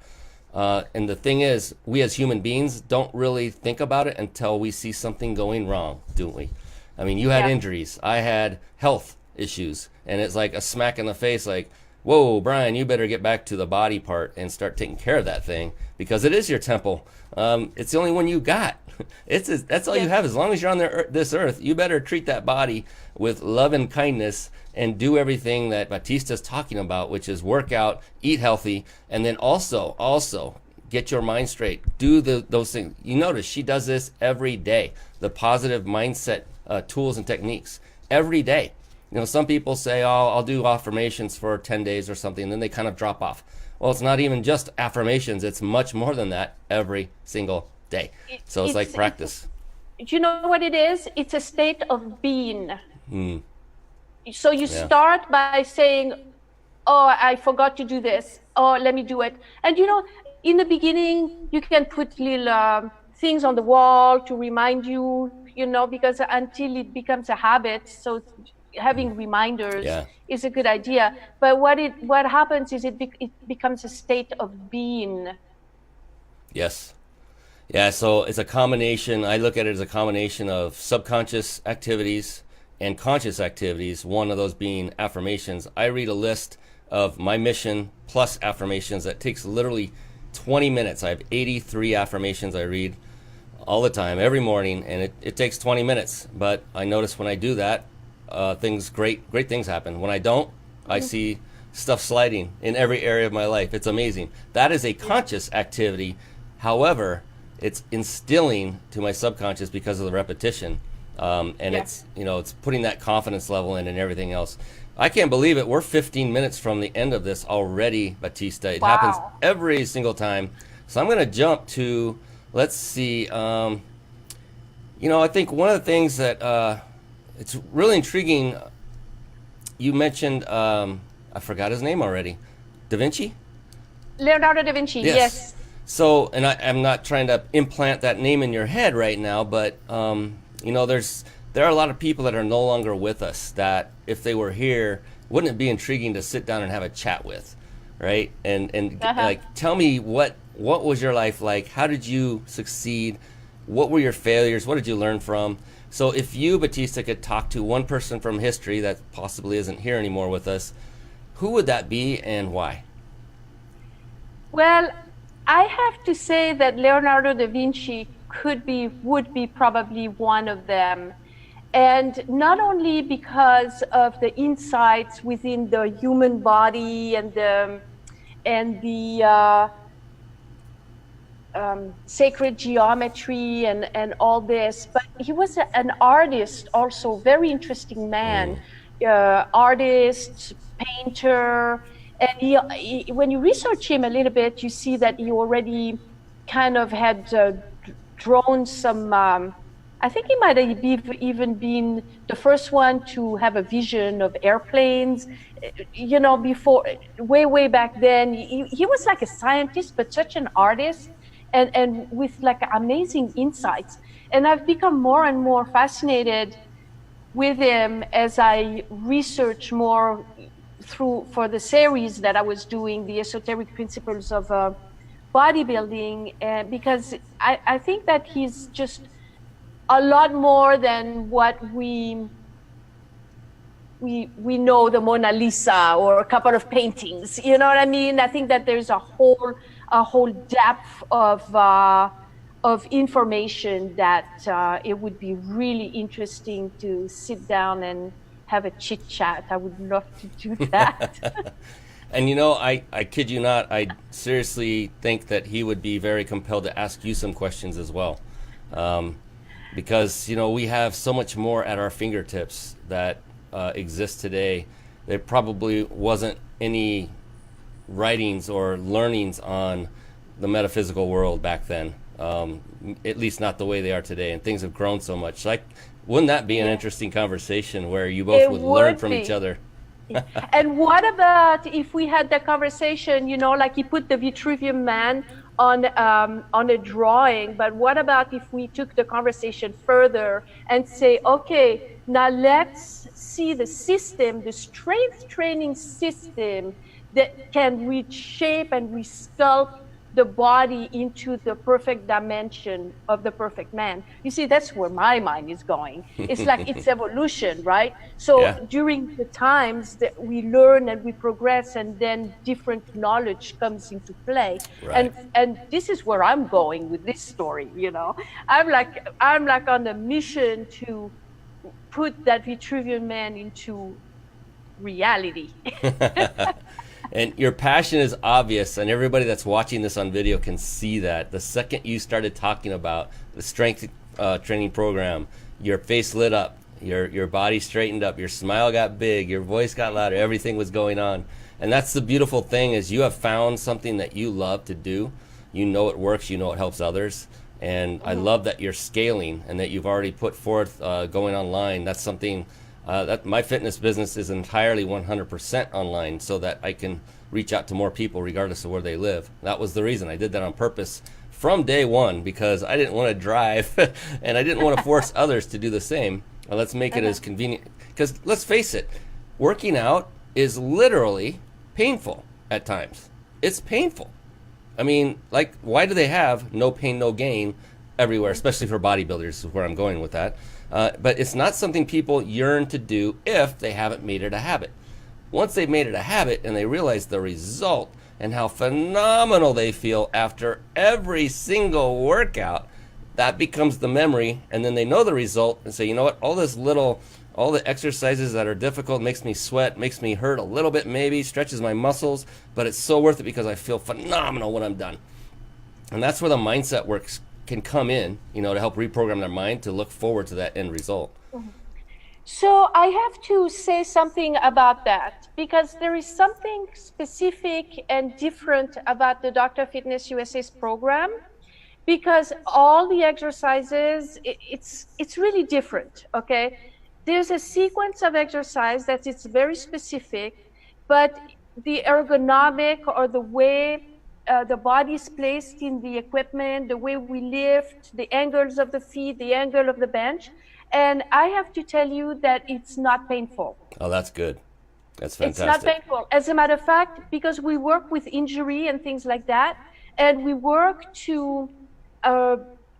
And the thing is, we as human beings don't really think about it until we see something going wrong, don't we? I mean, you had injuries. I had health issues. And it's like a smack in the face, like, whoa, Brian, you better get back to the body part and start taking care of that thing, because it is your temple. It's the only one you got. That's all you have. As long as you're on this earth, you better treat that body with love and kindness and do everything that Batista's talking about, which is work out, eat healthy, and then also get your mind straight. Do those things. You notice she does this every day, the positive mindset tools and techniques every day. You know, some people say, oh, I'll do affirmations for 10 days or something, and then they kind of drop off. Well, it's not even just affirmations. It's much more than that every single day. So it's like practice.
Do you know what it is? It's a state of being. So you start by saying, oh, I forgot to do this. Oh, let me do it. And, you know, in the beginning, you can put little things on the wall to remind you, you know, because until it becomes a habit. So having reminders is a good idea, but what happens is it becomes a state of being.
Yes. Yeah, so it's a combination. I look at it as a combination of subconscious activities and conscious activities, one of those being affirmations. I read a list of my mission plus affirmations that takes literally 20 minutes. I have 83 affirmations I read all the time, every morning, and it takes 20 minutes. But I notice when I do that, great things happen. When I don't, I see stuff sliding in every area of my life. It's amazing. That is a conscious activity. However, it's instilling to my subconscious because of the repetition. It's, you know, it's putting that confidence level in and everything else. I can't believe it. We're 15 minutes from the end of this already, Batista. It happens every single time. So I'm going to jump to, let's see. You know, I think one of the things that, it's really intriguing. You mentioned, I forgot his name already. Da Vinci?
Leonardo da Vinci, yes.
So, and I'm not trying to implant that name in your head right now, but, you know, there are a lot of people that are no longer with us that if they were here, wouldn't it be intriguing to sit down and have a chat with, right? And like, tell me what was your life like? How did you succeed? What were your failures? What did you learn from? So if you, Batista, could talk to one person from history that possibly isn't here anymore with us, who would that be and why?
Well, I have to say that Leonardo da Vinci would be probably one of them. And not only because of the insights within the human body and the sacred geometry and all this, but he was an artist also, very interesting man, artist, painter, and he, when you research him a little bit, you see that he already kind of had drawn some, I think he might have even been the first one to have a vision of airplanes, you know, before, way back then. He was like a scientist, but such an artist, and with like amazing insights. And I've become more and more fascinated with him as I research more for the series that I was doing, the esoteric principles of bodybuilding, because I think that he's just a lot more than what we know, the Mona Lisa or a couple of paintings. You know what I mean? I think that there's a whole depth of of information that it would be really interesting to sit down and have a chit chat. I would love to do that.
And you know, I kid you not, I seriously think that he would be very compelled to ask you some questions as well. Because, you know, we have so much more at our fingertips that exists today. There probably wasn't any writings or learnings on the metaphysical world back then, at least not the way they are today. And things have grown so much. Like, wouldn't that be an interesting conversation where you both would learn from each other?
And what about if we had that conversation, you know, like you put the Vitruvian Man on a drawing, but what about if we took the conversation further and say, okay, now let's see the system, the strength training system that can reshape and resculpt the body into the perfect dimension of the perfect man. You see, that's where my mind is going. It's like it's evolution, right? So during the times that we learn and we progress, and then different knowledge comes into play.
Right.
And this is where I'm going with this story, you know. I'm like on a mission to put that Vitruvian Man into reality.
And your passion is obvious, and everybody that's watching this on video can see that. The second you started talking about the strength training program, your face lit up, your body straightened up, your smile got big, your voice got louder, everything was going on. And that's the beautiful thing, is you have found something that you love to do. You know it works, you know it helps others. And I love that you're scaling and that you've already put forth going online. That's something that my fitness business is entirely 100% online, so that I can reach out to more people regardless of where they live. That was the reason I did that on purpose from day one, because I didn't want to drive and I didn't want to force others to do the same. Let's make it as convenient, because let's face it, working out is literally painful at times. It's painful. I mean, like, why do they have no pain, no gain everywhere, especially for bodybuilders, is where I'm going with that. But it's not something people yearn to do if they haven't made it a habit. Once they've made it a habit and they realize the result and how phenomenal they feel after every single workout, that becomes the memory, and then they know the result and say, you know what, all the exercises that are difficult makes me sweat, makes me hurt a little bit maybe, stretches my muscles, but it's so worth it because I feel phenomenal when I'm done. And that's where the mindset works can come in, you know, to help reprogram their mind to look forward to that end result.
So I have to say something about that, because there is something specific and different about the Dr. Fitness USA's program, because all the exercises, it's really different, okay? There's a sequence of exercise that it's very specific, but the ergonomic, or the way the body is placed in the equipment, the way we lift, the angles of the feet, the angle of the bench. And I have to tell you that it's not painful.
Oh, that's good. That's fantastic.
It's not painful. As a matter of fact, because we work with injury and things like that, and we work to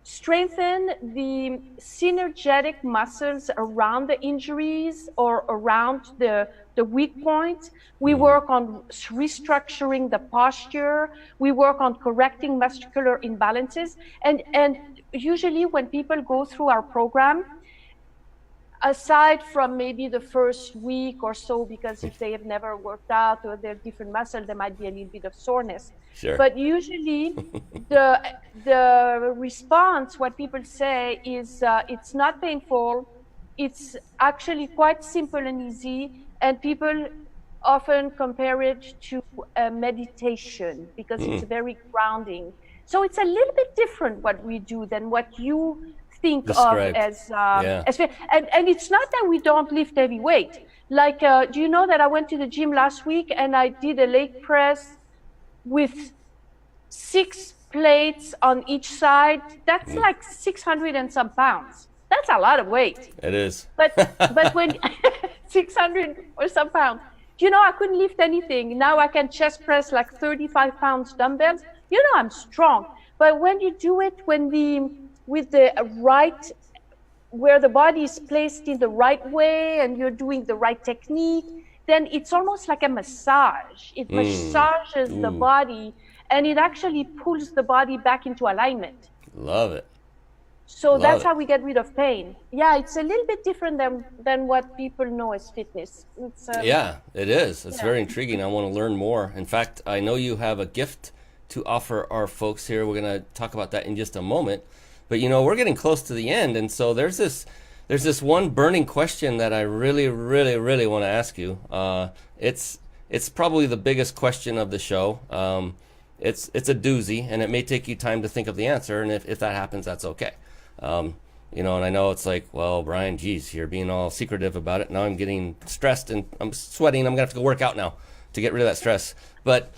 strengthen the synergetic muscles around the injuries or around the weak points. We work on restructuring the posture. We work on correcting muscular imbalances. And usually when people go through our program, aside from maybe the first week or so, because if they have never worked out or they're different muscles, there might be a little bit of soreness.
Sure.
But usually the response, what people say is it's not painful. It's actually quite simple and easy. And people often compare it to a meditation because it's very grounding. So it's a little bit different what we do than what you think
Described.
of as and it's not that we don't lift heavy weight. Like, do you know that I went to the gym last week and I did a leg press with 6 plates on each side? That's like 600 and some pounds. That's a lot of weight.
It is.
But when 600 or some pounds, you know, I couldn't lift anything. Now I can chest press like 35 pounds dumbbells. You know, I'm strong. But when you do it with the right, where the body is placed in the right way and you're doing the right technique, then it's almost like a massage. It massages the body, and it actually pulls the body back into alignment.
Love it.
So
Love
that's
it.
how we get rid of pain. Yeah, it's a little bit different than what people know as fitness. It's
Yeah, it is. It's
yeah.
very intriguing. I want to learn more. In fact, I know you have a gift to offer our folks here. We're going to talk about that in just a moment. But you know, we're getting close to the end, and so there's this one burning question that I really, really, really want to ask you. It's probably the biggest question of the show. It's a doozy, and it may take you time to think of the answer. And if that happens, that's okay. You know, and I know it's like, well, Brian, geez, you're being all secretive about it. Now I'm getting stressed and I'm sweating. I'm gonna have to go work out now to get rid of that stress. But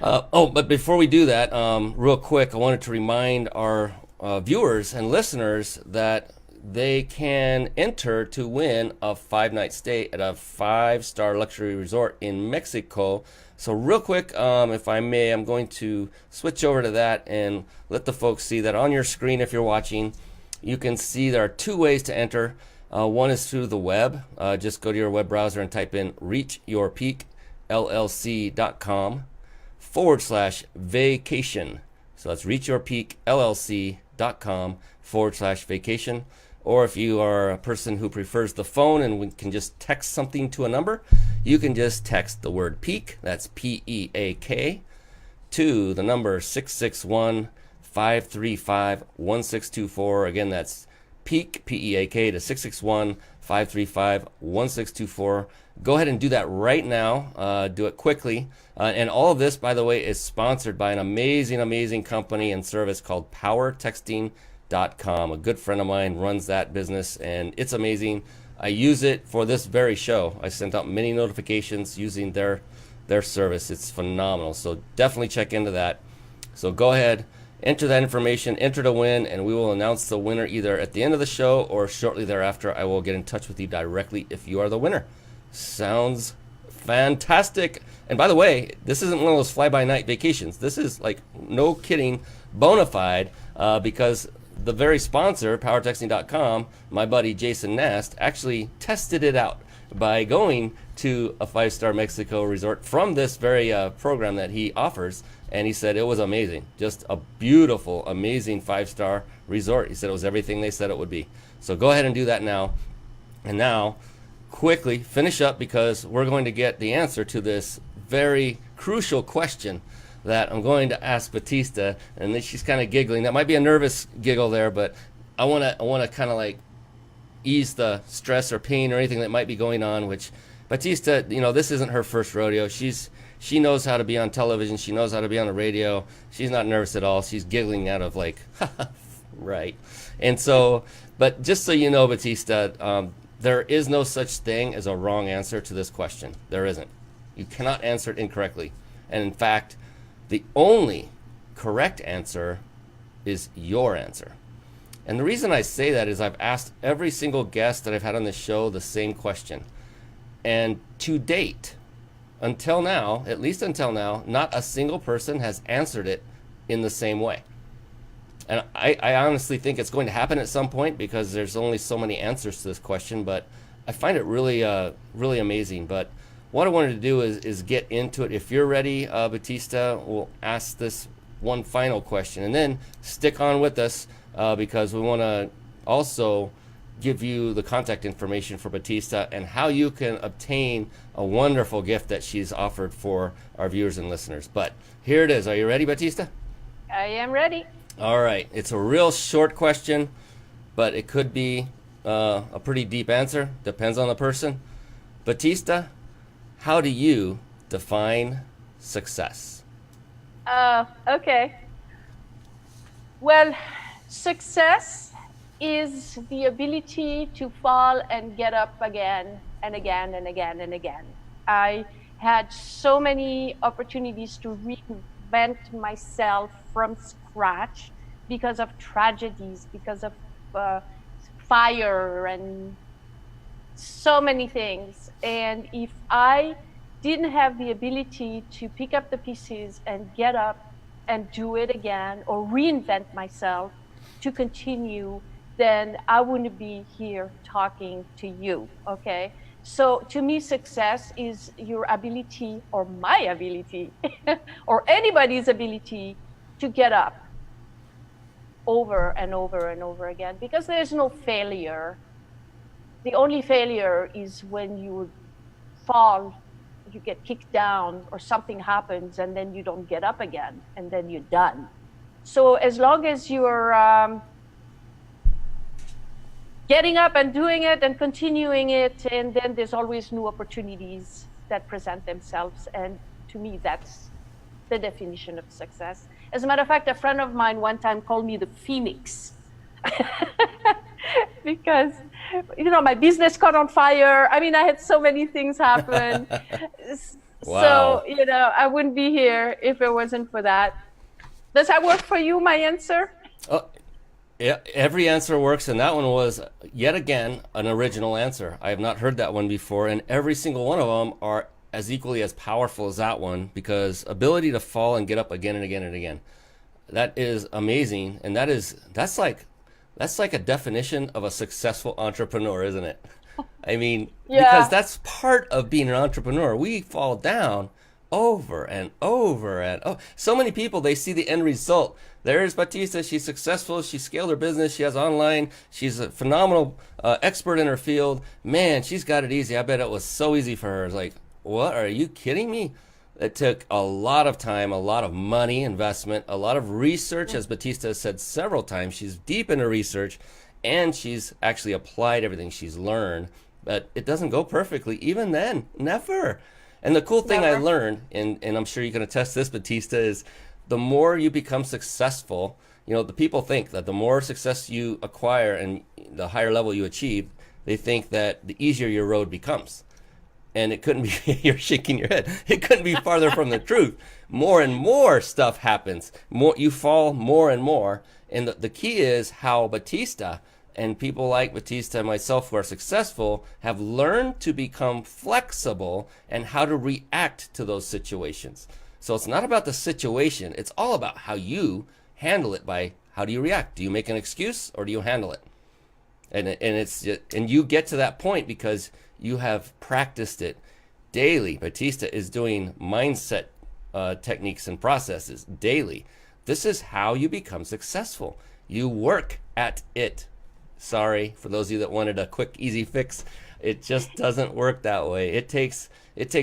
but before we do that, real quick, I wanted to remind our viewers and listeners that they can enter to win a 5-night stay at a 5-star luxury resort in Mexico. So real quick, if I may, I'm going to switch over to that and let the folks see that on your screen. If you're watching, you can see there are 2 ways to enter. One is through the web. Just go to your web browser and type in reachyourpeakllc.com/vacation. So that's reachyourpeakllc.com/vacation. Or if you are a person who prefers the phone and we can just text something to a number, you can just text the word peak, that's PEAK, to the number 661-535-1624. Again, that's peak, PEAK, to 661-535-1624. Go ahead and do that right now. Do it quickly. And all of this, by the way, is sponsored by an amazing, amazing company and service called PowerTexting.com. A good friend of mine runs that business, and it's amazing. I use it for this very show. I sent out many notifications using their service. It's phenomenal. So definitely check into that. So go ahead, enter that information, enter to win, and we will announce the winner either at the end of the show or shortly thereafter. I will get in touch with you directly if you are the winner. Sounds fantastic. And by the way, this isn't one of those fly-by-night vacations. This is, like, no kidding, bona fide, because the very sponsor, PowerTexting.com, my buddy Jason Nast, actually tested it out by going to a 5-star Mexico resort from this very program that he offers, and he said it was amazing. Just a beautiful, amazing 5-star resort. He said it was everything they said it would be. So go ahead and do that now. And now, quickly finish up, because we're going to get the answer to this very crucial question that I'm going to ask Batista, and then she's kind of giggling. That might be a nervous giggle there, but I want to kind of like ease the stress or pain or anything that might be going on. Which Batista, you know, this isn't her first rodeo. She knows how to be on television. She knows how to be on the radio. She's not nervous at all. She's giggling out of like, right. And so, but just so you know, Batista, there is no such thing as a wrong answer to this question. There isn't. You cannot answer it incorrectly. And in fact, the only correct answer is your answer. And the reason I say that is I've asked every single guest that I've had on this show the same question. And to date, until now, at least until now, not a single person has answered it in the same way. And I honestly think it's going to happen at some point, because there's only so many answers to this question, but I find it really, really amazing. But what I wanted to do is get into it. If you're ready, Batista, we'll ask this one final question, and then stick on with us, because we want to also give you the contact information for Batista and how you can obtain a wonderful gift that she's offered for our viewers and listeners. But here it is. Are you ready, Batista?
I am ready.
All right. It's a real short question, but it could be a pretty deep answer. Depends on the person. Batista, how do you define success?
Okay. Well, success is the ability to fall and get up again and again and again and again. I had so many opportunities to reinvent myself from scratch because of tragedies, because of fire and so many things. And if I didn't have the ability to pick up the pieces and get up and do it again or reinvent myself to continue, then I wouldn't be here talking to you, okay? So to me, success is your ability, or my ability, or anybody's ability to get up over and over and over again, because there's no failure. The only failure is when you fall, you get kicked down, or something happens, and then you don't get up again, and then you're done. So as long as you're getting up and doing it and continuing it, and then there's always new opportunities that present themselves. And to me, that's the definition of success. As a matter of fact, a friend of mine one time called me the Phoenix because, my business caught on fire. I mean, I had so many things happen.
Wow.
So, I wouldn't be here if it wasn't for that. Does that work for you, my answer?
Yeah, every answer works, and that one was, yet again, an original answer. I have not heard that one before, and every single one of them are as equally as powerful as that one, because ability to fall and get up again and again and again. That is amazing, and that's like a definition of a successful entrepreneur, isn't it? I mean,
Yeah.
because that's part of being an entrepreneur. We fall down over and over and over. So many people, they see the end result. There's Batista. She's successful. She scaled her business. She has online. She's a phenomenal expert in her field. Man, she's got it easy. I bet it was so easy for her. It's like, what? Are you kidding me? It took a lot of time, a lot of money investment, a lot of research, as Batista has said several times. She's deep into research, and she's actually applied everything she's learned. But it doesn't go perfectly. Even then, never. And the cool thing I learned, and I'm sure you can attest this, Batista, is the more you become successful, the people think that the more success you acquire and the higher level you achieve, they think that the easier your road becomes. And it couldn't be, you're shaking your head, it couldn't be farther from the truth. More and more stuff happens. You fall more and more. And the key is how Batista and people like Batista and myself who are successful have learned to become flexible and how to react to those situations. So it's not about the situation. It's all about how you handle it. By how do you react? Do you make an excuse or do you handle it? And you get to that point because you have practiced it daily. Batista is doing mindset techniques and processes daily. This is how you become successful. You work at it. Sorry for those of you that wanted a quick, easy fix. It just doesn't work that way. It takes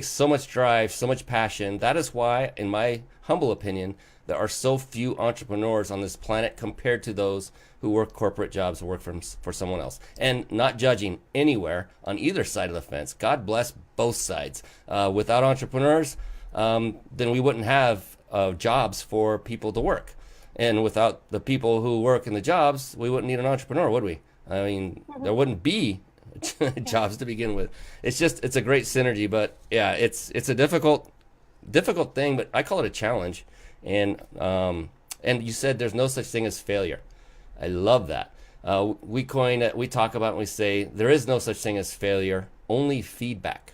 so much drive, so much passion. That is why, in my humble opinion, there are so few entrepreneurs on this planet compared to those who work corporate jobs or work for someone else. And not judging anywhere on either side of the fence. God bless both sides. Without entrepreneurs, then we wouldn't have jobs for people to work. And without the people who work in the jobs, we wouldn't need an entrepreneur, would we? I mean, there wouldn't be jobs to begin with. It's a great synergy, but yeah, it's a difficult thing, but I call it a challenge. And you said there's no such thing as failure. I love that. We talk about and we say there is no such thing as failure, only feedback.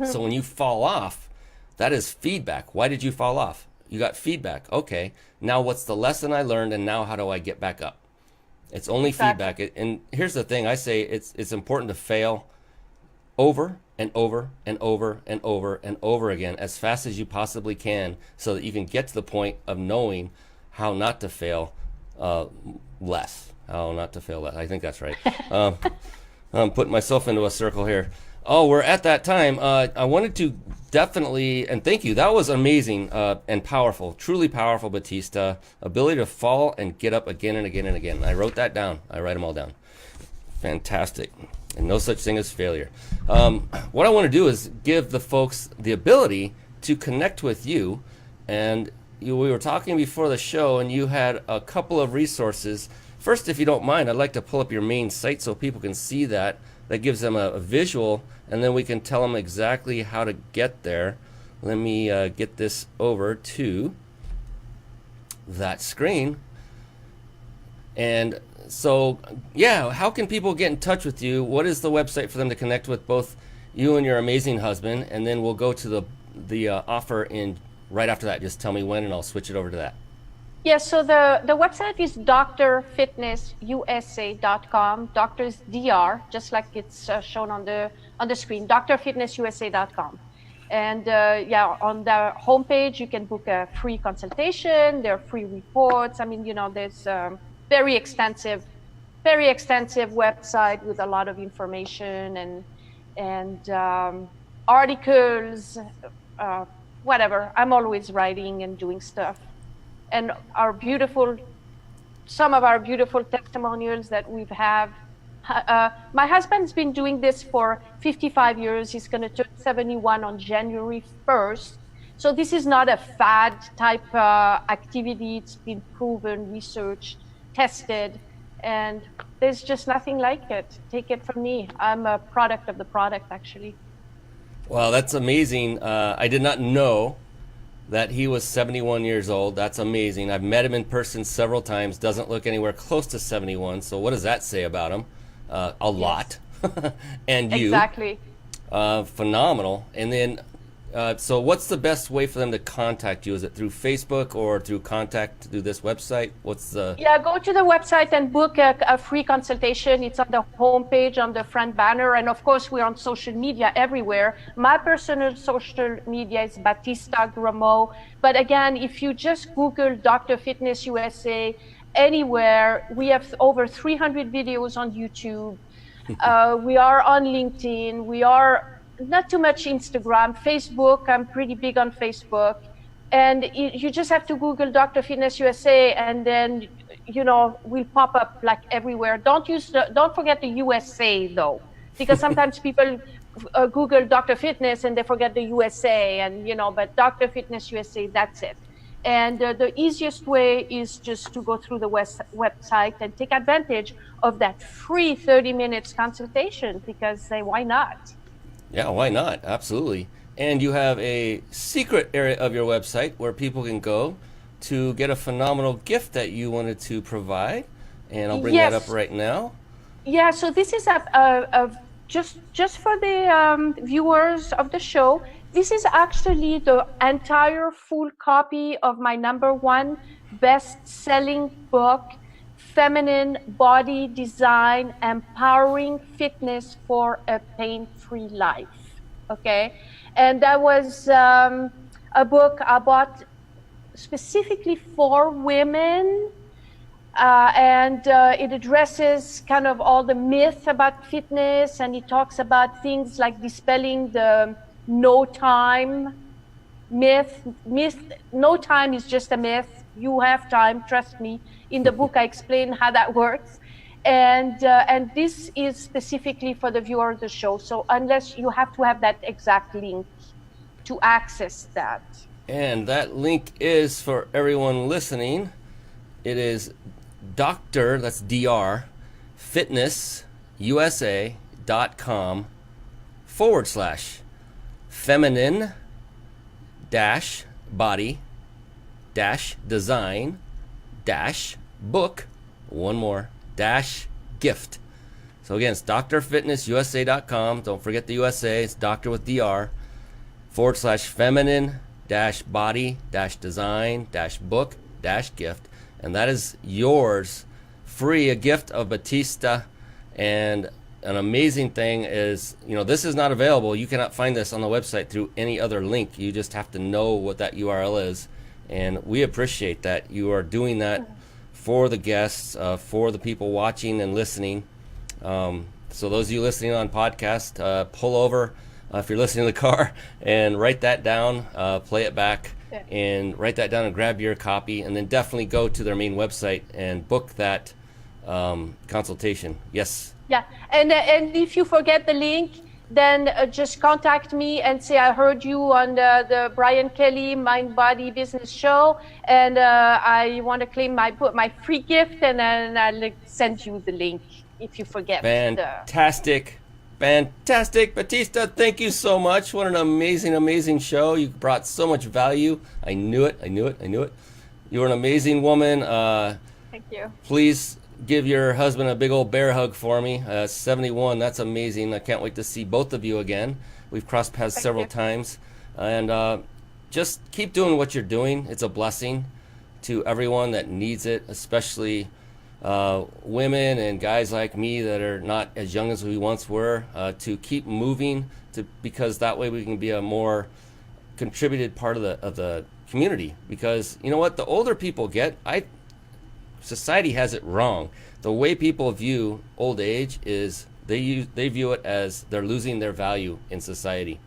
So when you fall off, that is feedback. Why did you fall off? You got feedback. Okay, now what's the lesson I learned, and now how do I get back up? It's only feedback. And here's the thing. I say it's important to fail over and over and over and over and over again as fast as you possibly can so that you can get to the point of knowing how not to fail less. How not to fail less. I think that's right. I'm putting myself into a circle here. Oh, we're at that time. I wanted to definitely, and thank you. That was amazing and powerful, truly powerful, Batista. Ability to fall and get up again and again and again. I wrote that down. I write them all down. Fantastic. And no such thing as failure. What I want to do is give the folks the ability to connect with you. And we were talking before the show, and you had a couple of resources. First, if you don't mind, I'd like to pull up your main site so people can see that. That gives them a visual, and then we can tell them exactly how to get there. Let me get this over to that screen. And so, yeah, how can people get in touch with you? What is the website for them to connect with both you and your amazing husband? And then we'll go to the offer in right after that. Just tell me when, and I'll switch it over to that.
Yes, so the website is drfitnessusa.com. Doctor is DR, just like it's shown on the screen, drfitnessusa.com. And yeah, on the homepage, you can book a free consultation. There are free reports. I mean, there's very extensive website with a lot of information and articles, whatever. I'm always writing and doing stuff. And some of our beautiful testimonials that we've have. My husband's been doing this for 55 years. He's going to turn 71 on January 1st. So this is not a fad type activity. It's been proven, researched, tested, and there's just nothing like it. Take it from me. I'm a product of the product, actually.
Wow, that's amazing. I did not know that he was 71 years old. That's amazing. I've met him in person several times. Doesn't look anywhere close to 71. So what does that say about him? A lot. And you.
Exactly.
Phenomenal. And then, so what's the best way for them to contact you? Is it through Facebook or through contact through this website?
Yeah, go to the website and book a free consultation. It's on the homepage, on the front banner. And of course, we're on social media everywhere. My personal social media is Batista Gremaud. But again, if you just Google Dr. Fitness USA anywhere, we have over 300 videos on YouTube. We are on LinkedIn. We are not too much Instagram, Facebook. I'm pretty big on Facebook. And you just have to Google Dr. Fitness USA, and then, we'll pop up like everywhere. Don't forget the USA though, because sometimes people Google Dr. Fitness and they forget the USA, and but Dr. Fitness USA, that's it. And the easiest way is just to go through the website and take advantage of that free 30 minutes consultation, because why not?
Yeah, why not? Absolutely. And you have a secret area of your website where people can go to get a phenomenal gift that you wanted to provide. And I'll bring that up right now.
Yeah, so this is just for the viewers of the show. This is actually the entire full copy of my #1 best-selling book, Feminine Body Design, Empowering Fitness for a Pain-Free Life. Okay, and that was a book I bought specifically for women, and it addresses kind of all the myth about fitness, and it talks about things like dispelling the no time myth. No time is just a myth. You have time, trust me. In the book, I explain how that works. And this is specifically for the viewer of the show. So unless you have to have that exact link to access that.
And that link is for everyone listening. It is Dr. That's DR fitnessusa.com / feminine body design book, one more gift. So again, it's drfitnessusa.com. Don't forget the USA. It's doctor with DR / feminine body design book gift. And that is yours free, a gift of Batista. And an amazing thing is, this is not available. You cannot find this on the website through any other link. You just have to know what that URL is. And we appreciate that you are doing that for the guests, for the people watching and listening. So those of you listening on podcast, pull over if you're listening in the car and write that down, play it back, and write that down and grab your copy, and then definitely go to their main website and book that consultation. Yes. Yeah,
and if you forget the link, then just contact me and say I heard you on the Brian Kelly Mind Body Business Show, and I want to claim my free gift, and then I'll send you the link if you forget.
Fantastic. Batista, thank you so much. What an amazing show. You brought so much value. I knew it. You're an amazing woman.
Thank you.
Please give your husband a big old bear hug for me. 71, that's amazing. I can't wait to see both of you again. We've crossed paths several times. And just keep doing what you're doing. It's a blessing to everyone that needs it, especially women and guys like me that are not as young as we once were, to keep moving, because that way we can be a more contributed part of the community, because you know what, the older people get, society has it wrong. The way people view old age is they view it as they're losing their value in society.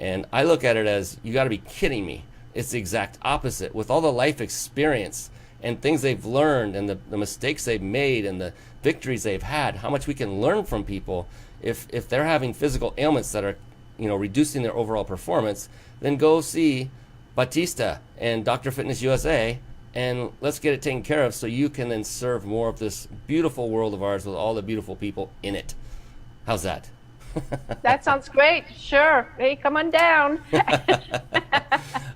And I look at it as, you got to be kidding me. It's the exact opposite. With all the life experience and things they've learned and the mistakes they've made and the victories they've had, how much we can learn from people. If they're having physical ailments that are, you know, reducing their overall performance, then go see Batista and Dr. Fitness USA, and let's get it taken care of so you can then serve more of this beautiful world of ours with all the beautiful people in it. How's that?
That sounds great. Sure. Hey, come on down.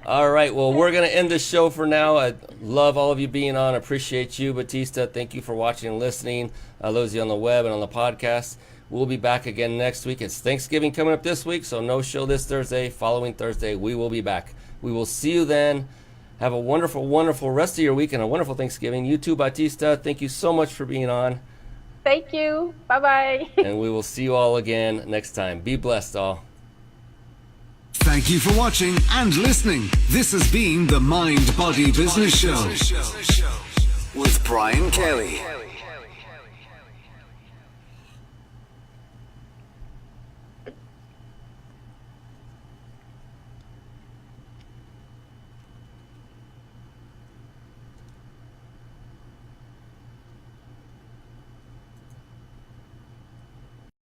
All right. Well, we're going to end the show for now. I love all of you being on. Appreciate you, Batista. Thank you for watching and listening. Those of you on the web and on the podcast. We'll be back again next week. It's Thanksgiving coming up this week, so no show this Thursday. Following Thursday, we will be back. We will see you then. Have a wonderful, wonderful rest of your week and a wonderful Thanksgiving. You too, Batista. Thank you so much for being on.
Thank you. Bye-bye.
And we will see you all again next time. Be blessed, all.
Thank you for watching and listening. This has been the Mind Body Business Show with Brian Kelly.